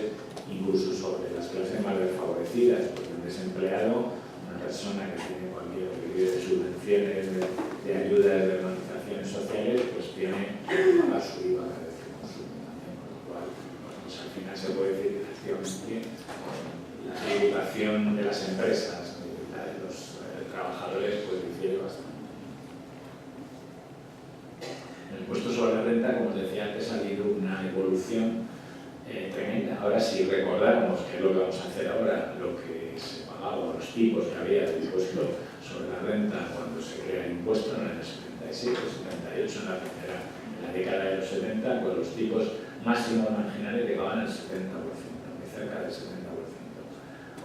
B: incluso sobre las clases más desfavorecidas, porque un desempleado, una persona que tiene cualquier que vive de subvenciones, de ayudas, de organizaciones sociales, pues tiene que pagar su IVA cada vez que consume también, con lo cual, pues al final se puede decir que efectivamente la tributación de las empresas, la de los trabajadores, pues difiere bastante. En el impuesto sobre la renta, como os decía antes, ha habido una evolución tremenda. Ahora, si recordáramos que es lo que vamos a hacer ahora, lo que se pagaba, los tipos que había del impuesto sobre la renta cuando se crea el impuesto en el 77, 78, en la década de los 70, pues los tipos máximos marginales llegaban al 70%, muy cerca del 70%.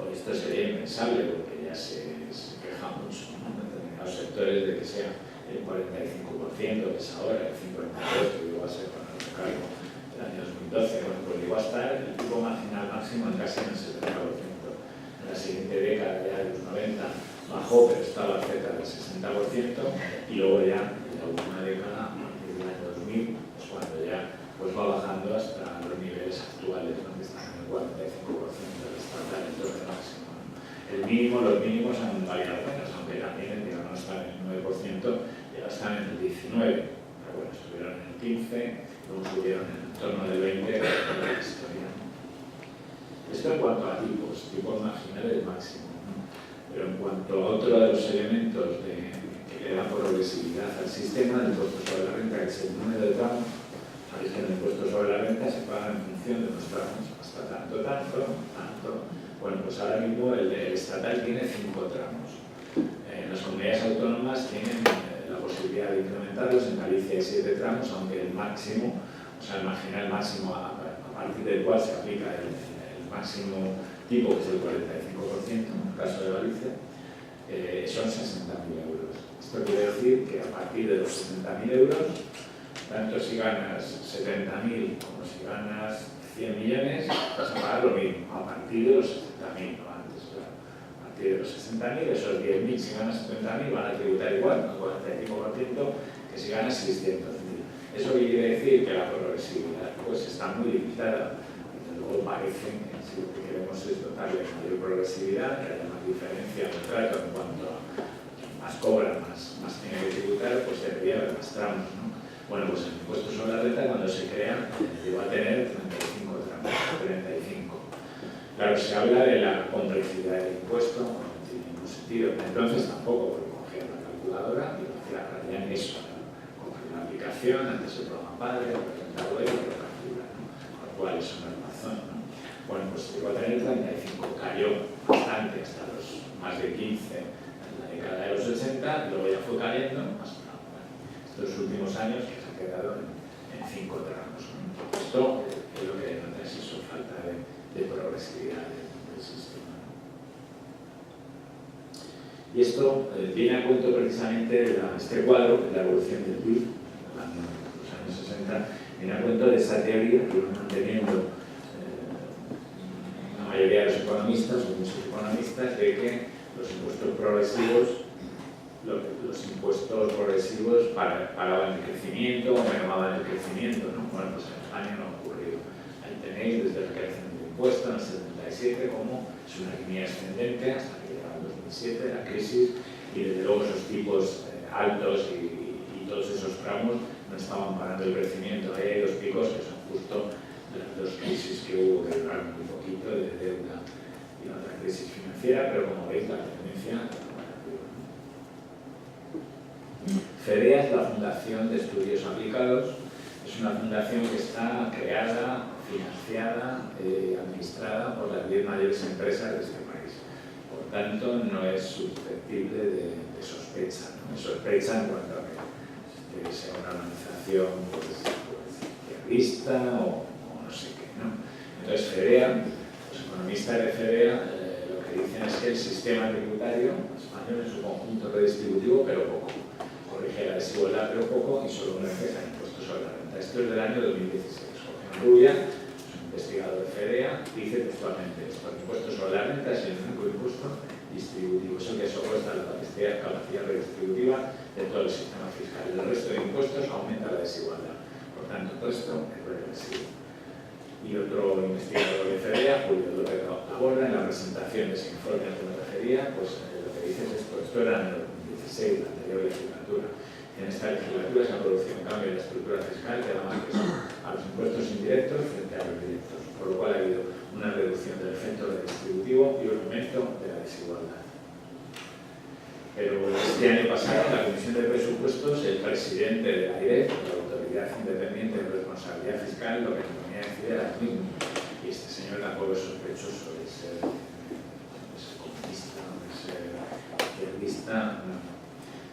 B: Hoy esto sería impensable porque ya se queja mucho, ¿no?, en determinados sectores de que sea el 45%, que es ahora el 52%, que llegó a ser con el recargo del año 2012, bueno, pues llegó a estar el tipo marginal máximo en casi en el 70%. En la siguiente década, ya de los 90, bajó, pero estaba cerca del 60%, y luego ya en la última década, a partir del año 2000, pues cuando ya pues va bajando hasta los niveles actuales, donde están en el 45% del estatal, el tope máximo. El mínimo, los mínimos han variado menos, aunque también no están en el 9%, ya están en el 19%, pero bueno, estuvieron en el 15%, luego subieron en torno del 20%, que es la historia. Esto en cuanto a tipos marginales máximos, ¿no? Pero en cuanto a otro de los elementos que le dan progresividad al sistema, el impuesto sobre la renta, que es el número de tramos, sabéis que el impuesto sobre la renta se paga en función de los tramos, hasta tanto. Bueno, pues ahora mismo el estatal tiene 5 tramos. Las comunidades autónomas tienen la posibilidad de incrementarlos. En Galicia hay 7 tramos, aunque el máximo, o sea, el marginal máximo a partir del cual se aplica el máximo tipo, que es el 45%, en el caso de Galicia, son 60.000 euros. Esto quiere decir que a partir de los 60.000 euros, tanto si ganas 70.000 como si ganas 100 millones, vas a pagar lo mismo, a partir de los 60.000, no antes, claro. A partir de los 60.000, esos 10.000, si ganas 70.000, van a tributar igual, al 45%, que si ganas 600.000. ¿Eso qué quiere decir? Que la progresividad pues está muy limitada. Desde luego, parece que si lo que queremos es dotarle de mayor progresividad, que haya más diferencia de trato en cuanto a más cobra, más tiene que tributar, pues debería haber más tramos, ¿no? Bueno, pues el impuesto sobre la renta, cuando se crea, llegó a tener 35 tramos, 35. Claro, se habla de la complejidad del impuesto, no tiene ningún sentido. Entonces tampoco, porque cogía la calculadora y lo hacía ya en eso, ¿no? Coger una aplicación, antes el programa padre, lo presentaba y lo calcula, ¿no? Con lo cual eso no es razón, ¿no? Bueno, pues llegó a tener 35, cayó bastante hasta los más de 15 en la década de los 80, y luego ya fue cayendo, más o menos, bueno, estos últimos años que se ha quedado en 5 tramos, ¿no? Esto es lo que denota es eso, falta de progresividad del sistema. Y esto viene a cuento precisamente este cuadro, la evolución del PIB, en los años 60, viene a cuento de esa teoría que iban manteniendo la mayoría de los economistas, o muchos economistas, de que los impuestos progresivos paraban el crecimiento o mermaban el crecimiento, ¿no? Bueno, pues en España no ha ocurrido. Ahí tenéis desde la creación del impuesto en el 77 como es una línea ascendente hasta que llega el 2007, la crisis, y desde luego esos tipos altos y todos esos tramos no estaban parando el crecimiento. Ahí hay dos picos que son justo las dos crisis que hubo, que duraron muy poquito, de deuda y otra crisis financiera, pero como veis la tendencia va arriba. FEDEA es la Fundación de Estudios Aplicados. Es una fundación que está creada, financiada, administrada por las 10 mayores empresas de este país. Por tanto, no es susceptible de sospecha, ¿no? Sospecha en cuanto a que sea una organización pues, izquierdista o no sé qué, ¿no? Entonces, FEDEA, los economistas de FEDEA lo que dicen es que el sistema tributario español es un conjunto redistributivo, pero poco. Corrige la desigualdad, pero poco, y solo una empresa de impuestos sobre la renta. Esto es del año 2016. Jorge Rubia, es un investigador de FEDEA, dice textualmente esto: el impuesto sobre la renta es el único impuesto distributivo, es el que soporta la capacidad redistributiva de todo el sistema fiscal. El resto de impuestos aumenta la desigualdad. Por tanto, todo esto es regresivo. Y otro investigador de FEDEA, Julio López Laborda, en la presentación de ese informe al que me refería, pues lo que dice es esto: esto era en el 2016, la anterior legislatura. En esta legislatura se ha producido un cambio en la estructura fiscal que da más peso a los impuestos indirectos frente a los directos, por lo cual ha habido una reducción del efecto redistributivo y un aumento de la desigualdad. Pero este año pasado, en la Comisión de Presupuestos, el presidente de la AIREF, la Autoridad Independiente de Responsabilidad Fiscal, lo que ponía a decir era lo mismo. Y este señor tampoco es sospechoso de ser comunista, de ser izquierdista, no.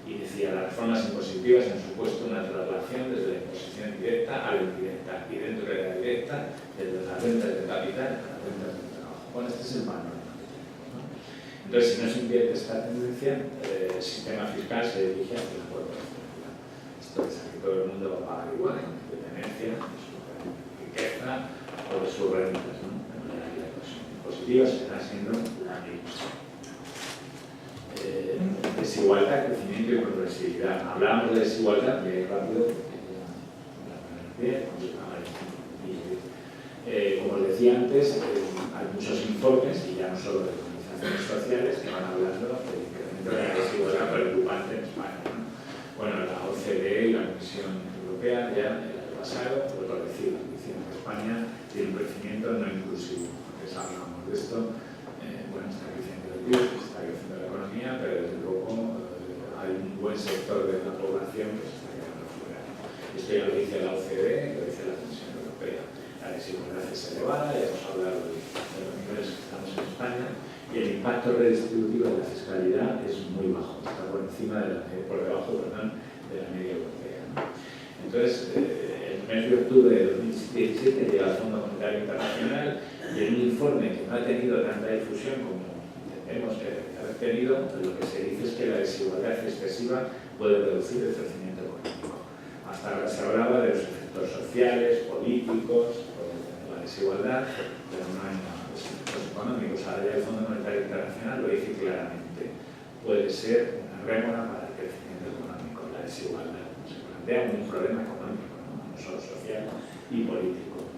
B: Y decía: las reformas impositivas han supuesto una traslación desde la imposición directa a la indirecta, y dentro de la directa, desde las rentas de capital a las rentas del trabajo. Bueno, este es el panorama que tenemos, ¿no? Entonces, si no se invierte esta tendencia, el sistema fiscal se dirige hacia la corporación. Esto es que todo el mundo va a pagar igual, independencia de su riqueza o de sus rentas, ¿no? De manera que la impositiva será siendo la misma. Desigualdad, crecimiento y progresividad. Hablábamos de desigualdad, y rápido, como os decía antes, hay muchos informes, y ya no solo de organizaciones sociales, que van hablando del incremento de la desigualdad preocupante en España, ¿no? Bueno, la OCDE y la Comisión Europea ya el año pasado, por lo decir, diciendo que España tiene un crecimiento no inclusivo. Antes hablábamos de esto, bueno, está creciendo el PIB, está creciendo la economía, pero desde luego hay un buen sector de la población que se está quedando fuera. Esto ya lo dice la OCDE, lo dice la Comisión Europea. La desigualdad es elevada, ya hemos hablado de los niveles que estamos en España, y el impacto redistributivo de la fiscalidad es muy bajo, está por debajo de la media europea, ¿no? Entonces, el mes de octubre de 2017 llega al Fondo Monetario Internacional, y en un informe que no ha tenido tanta difusión como entendemos que haber tenido, lo que se dice es que la desigualdad excesiva puede reducir el crecimiento económico. Hasta ahora se hablaba de los efectos sociales, políticos, de la desigualdad, pero no hay los efectos económicos. Ahora ya el Fondo Monetario Internacional lo dice claramente: puede ser una rémora para el crecimiento económico, la desigualdad. Se plantea un problema económico, no solo social y político.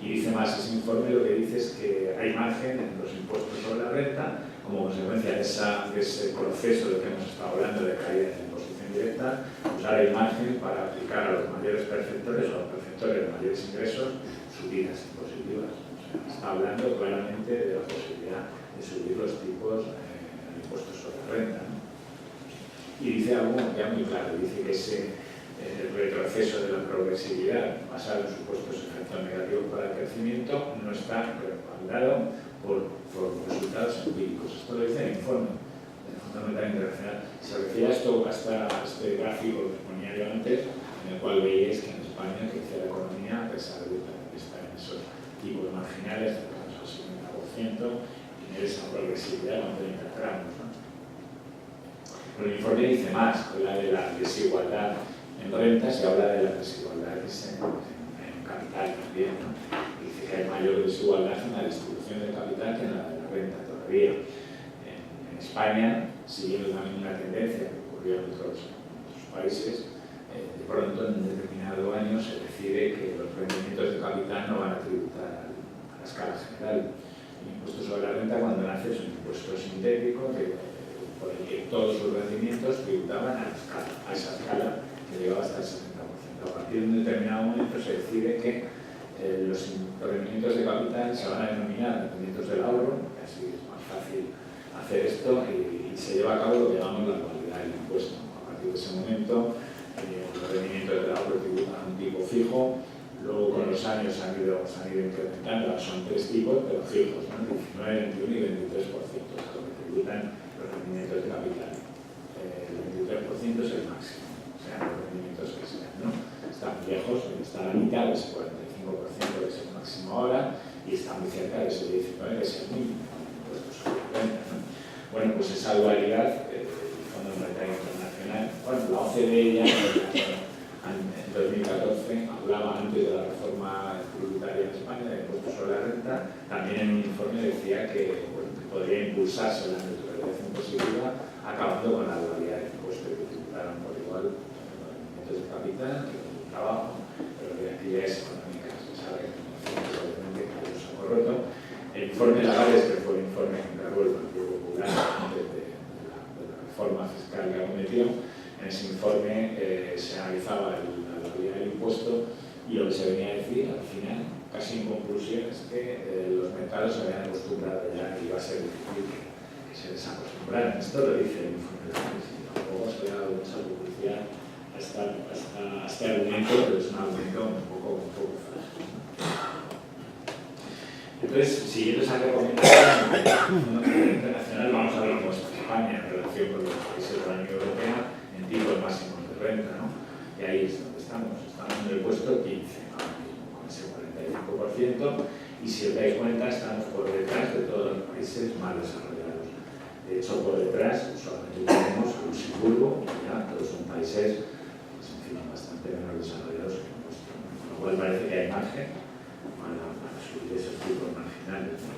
B: Y dicen más ese informe, lo que dice es que hay margen en los impuestos sobre la renta como consecuencia de ese proceso del que hemos estado hablando de caída de la imposición directa. Pues ahora hay margen para aplicar a los mayores perceptores o a los perceptores de mayores ingresos subidas impositivas. O sea, está hablando claramente de la posibilidad de subir los tipos del impuesto sobre la renta, ¿no? Y dice algo ya muy claro, dice que ese retroceso de la progresividad basado en supuestos efectos negativos para el crecimiento no está respaldado por resultados empíricos. Esto lo dice el informe del Fondo Monetario Internacional. Se refiere a esto, hasta este gráfico que ponía yo antes, en el cual veíais que en España crece la economía a pesar de estar en esos tipos marginales, cercanos al 70%, y en esa progresividad con 30 gramos, ¿no? Pero el informe dice más, habla de la desigualdad en rentas y habla de las desigualdades en capital también, ¿no? Dice que hay mayor desigualdad en la distribución del capital que en la de la renta todavía. En España, siguiendo también una tendencia que ocurrió en otros países, de pronto en un determinado año se decide que los rendimientos de capital no van a tributar a la escala general. El impuesto sobre la renta, cuando nace, es un impuesto sintético por el que todos sus rendimientos tributaban a esa escala que llegaba hasta el 70%. A partir de un determinado momento se decide que los rendimientos de capital se van a denominar rendimientos del ahorro, porque así es más fácil hacer esto, y se lleva a cabo lo que llamamos la dualidad del impuesto. A partir de ese momento, los rendimientos del ahorro tributan a un tipo fijo. Luego, con los años han ido incrementando, son 3 tipos, pero fijos, ¿no? 19, 21 y 23%, a lo que tributan los rendimientos de capital. El 23% es el máximo, o sea, los rendimientos que sean, ¿no? Están lejos, está a la mitad de ese 45% que es el máximo ahora, y está muy cerca de ese 19% que es el mínimo, impuestos sobre la renta, ¿no? Bueno, pues esa dualidad, el Fondo Monetario Internacional, bueno, la OCDE ya en 2014 hablaba antes de la reforma tributaria en España de impuestos sobre la renta, también en un informe decía que, bueno, que podría impulsarse la neutralidad impositiva acabando con la dualidad de impuestos que tributaran por igual los rendimientos de capital que los de trabajo, pero de actividades económicas. Se sabe que obviamente hay un saco roto. El informe Lagares, que fue el informe que encargó el Partido Popular antes de la reforma fiscal que acometió, en ese informe se analizaba la dualidad del impuesto y lo que se venía a decir al final, casi en conclusión, es que los mercados se habían acostumbrado ya y iba a ser difícil que se desacostumbraran. Esto lo dice el informe de Lagares y tampoco se le ha dado mucha publicidad a este argumento, pero es un argumento un poco frágil. Entonces, siguiendo esa recomendación internacional, vamos a ver cómo está España en relación con los países de la Unión Europea en tipos máximos de renta, ¿no? Y ahí es donde estamos en el puesto 15, ahora mismo, con ese 45%, y si os dais cuenta, estamos por detrás de todos los países más desarrollados. De hecho, por detrás solamente tenemos Luxemburgo, y ya todos son países, pues, en fin, bastante menos desarrollados que el nuestro, ¿no? Con lo cual parece que hay margen para subir esos tipos marginales, ¿no?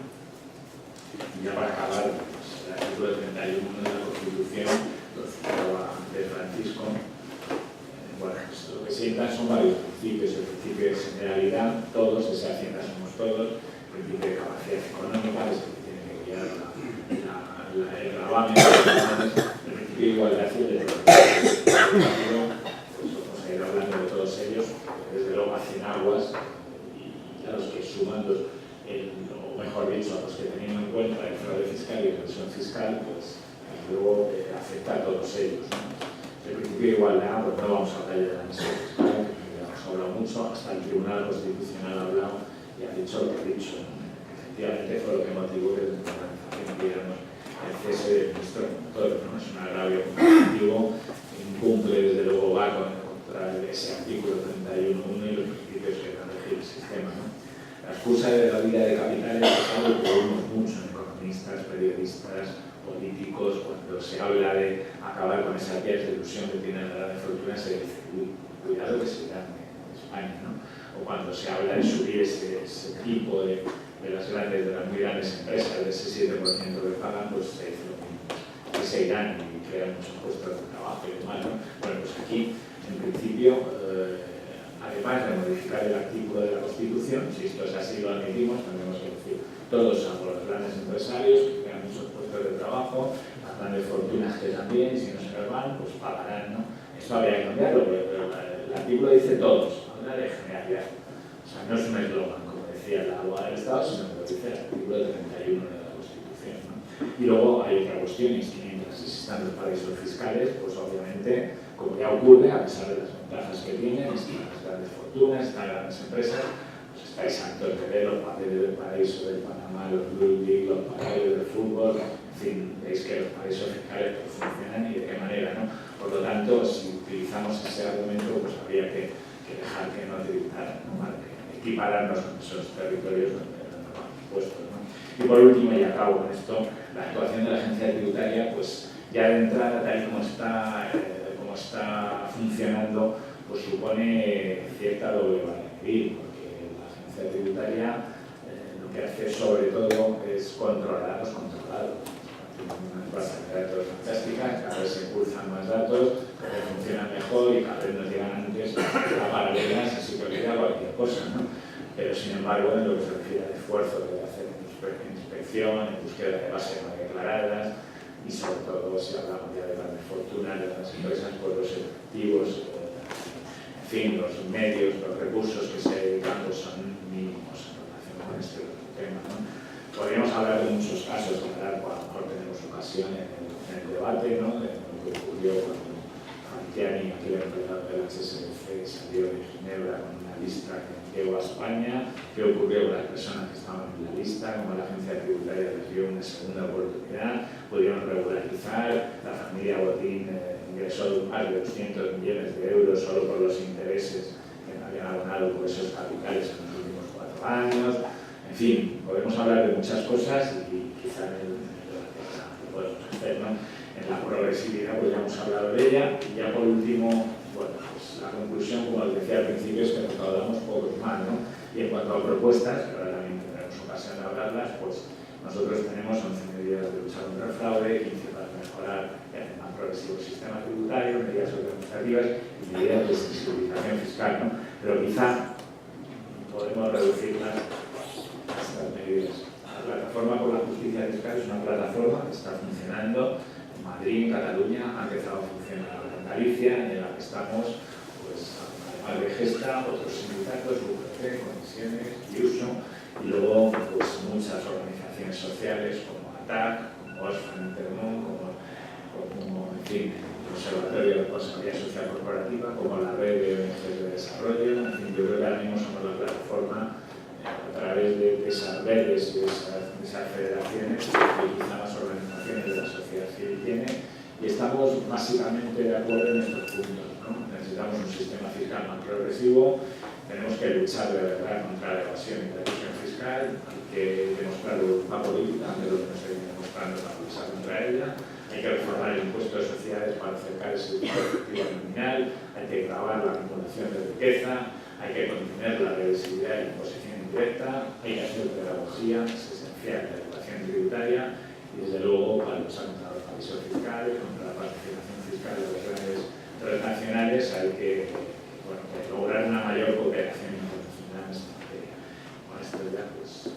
B: Y ya para acabar, pues, el artículo 31 de la Constitución lo citaba de Francisco. Bueno, pues, lo que sientan son varios principios. El principio de generalidad, todos, ese Hacienda somos todos, el principio de capacidad económica, es el que tiene que guiar el gravamen, el principio de igualdad y el de pues vamos a ir hablando de todos ellos, desde luego hacen aguas, y a los que suman o mejor dicho, a los que teniendo en cuenta el fraude fiscal y la evasión fiscal, pues luego afecta a todos ellos, ¿no? El principio de igualdad, pues no vamos a hablar de la mesa fiscal, que ya hemos hablado mucho, hasta el Tribunal Constitucional ha hablado y ha dicho lo que ha dicho, ¿no? Efectivamente fue lo que motivó que desde la organización pidiéramos el cese del ministro promotor, ¿no? Es un agravio competitivo, incumple desde luego va contra ese artículo 31.1 y los principios que van a regir el sistema, ¿no? La excusa de la vida de capitales es algo que oímos mucho en economistas, periodistas, políticos. Cuando se habla de acabar con esas vías de ilusión que tiene la gran fortuna, se dice, cuidado que se irán de España, ¿no? O cuando se habla de subir ese tipo de las muy grandes empresas, de ese 7% que pagan, pues se dice lo mismo, que se irán y crean muchos puestos de trabajo y demás, ¿no? Bueno, pues aquí, en principio, además de modificar el artículo de la Constitución, si esto es así lo admitimos, tendremos que decir todos, salvo los grandes empresarios que crean muchos puestos de trabajo, las grandes fortunas que también, y si no se les van, pues pagarán, ¿no? Esto habría que cambiarlo, pero el artículo dice todos, habla de generalidad. O sea, no es un eslogan, como decía la abogada del Estado, sino que lo dice el artículo 31 de la Constitución, ¿no? Y luego hay otra cuestión, es que mientras existan los paraísos fiscales, pues obviamente, como ya ocurre, a pesar de las ventajas que tienen, están las grandes fortunas, están las grandes empresas, pues estáis hartos de ver los papeles del paraíso del Panamá, los Blue League, los papeles del fútbol, en fin, veis que los paraísos fiscales pues, funcionan y de qué manera, ¿no? Por lo tanto, si utilizamos ese argumento, pues habría que dejar que no utilizar, ¿no? Para equipararnos con esos territorios donde no vamos puestos, ¿no? Y por último, y acabo con esto, la actuación de la agencia tributaria, pues ya de entrada, tal y como está funcionando, pues supone cierta doble vara de medir, porque la agencia tributaria lo que hace sobre todo es controlar los controlados. Una base de datos fantástica, cada vez se impulsan más datos, cada vez funcionan mejor y cada vez nos llegan antes a paralelas, así que olvida cualquier cosa, ¿no? Pero sin embargo, en lo que se refiere al esfuerzo que debe hacer en inspección, en búsqueda de bases no declaradas y sobre todo si hablamos ya de grandes fortunas, de las empresas, pues los efectivos, en fin, los medios, los recursos que se dedican pues son mínimos en relación con este tema, ¿no? Podríamos hablar de muchos casos, hablar, pues, a lo mejor tenemos ocasión en el debate, ¿no? De lo que ocurrió cuando Fantiani, aquel empleado del HSBC, salió de Ginebra con una lista que llegó a España, qué ocurrió con las personas que estaban en la lista, cómo la agencia tributaria les dio una segunda oportunidad, pudieron regularizar, la familia Botín ingresó más de 200 millones de euros solo por los intereses que habían abonado por esos capitales en los últimos 4 años. En fin, podemos hablar de muchas cosas y quizá en el que podemos hacer, ¿no? En la progresividad pues ya hemos hablado de ella y ya por último, bueno, pues la conclusión, como os decía al principio, es que recaudamos poco y mal, ¿no? Y en cuanto a propuestas, que ahora también tendremos ocasión de hablarlas, pues nosotros tenemos 11 medidas de lucha contra el fraude, 15 para mejorar y hacer más progresivo el sistema tributario, medidas administrativas y medidas de sensibilización fiscal, ¿no? Pero quizá podemos reducirlas a estas medidas. La plataforma por la justicia fiscal es una plataforma que está funcionando en Madrid, en Cataluña, ha empezado a funcionar en Galicia, en la que estamos, pues, además de Gesta, otros sindicatos, UGT, comisiones, IUSO, y luego pues, muchas organizaciones sociales como ATAC, como Oxfam Intermón, como en fin, el Observatorio de Responsabilidad Social Corporativa, como la red de ONGs de desarrollo. En fin, yo creo que ahora mismo somos la plataforma a través de esas redes y de esas federaciones que quizá más organizaciones de la sociedad civil tienen, y estamos básicamente de acuerdo en estos puntos, ¿no? Necesitamos un sistema fiscal más progresivo, tenemos que luchar de verdad contra la evasión y la elusión fiscal, hay que demostrar voluntad política, de lo que nos viene demostrando para luchar contra ella, hay que reformar el impuesto de sociedades para acercar ese tipo efectivo nominal, hay que gravar la acumulación de riqueza, hay que contener la regresividad y la imposición indirecta, hay que hacer pedagogía, es esencial la educación tributaria y desde luego para luchar contra los paraísos fiscales, contra la participación fiscal de los grandes transnacionales hay que, bueno, que lograr una mayor cooperación internacional en esta materia. Con esto ya pues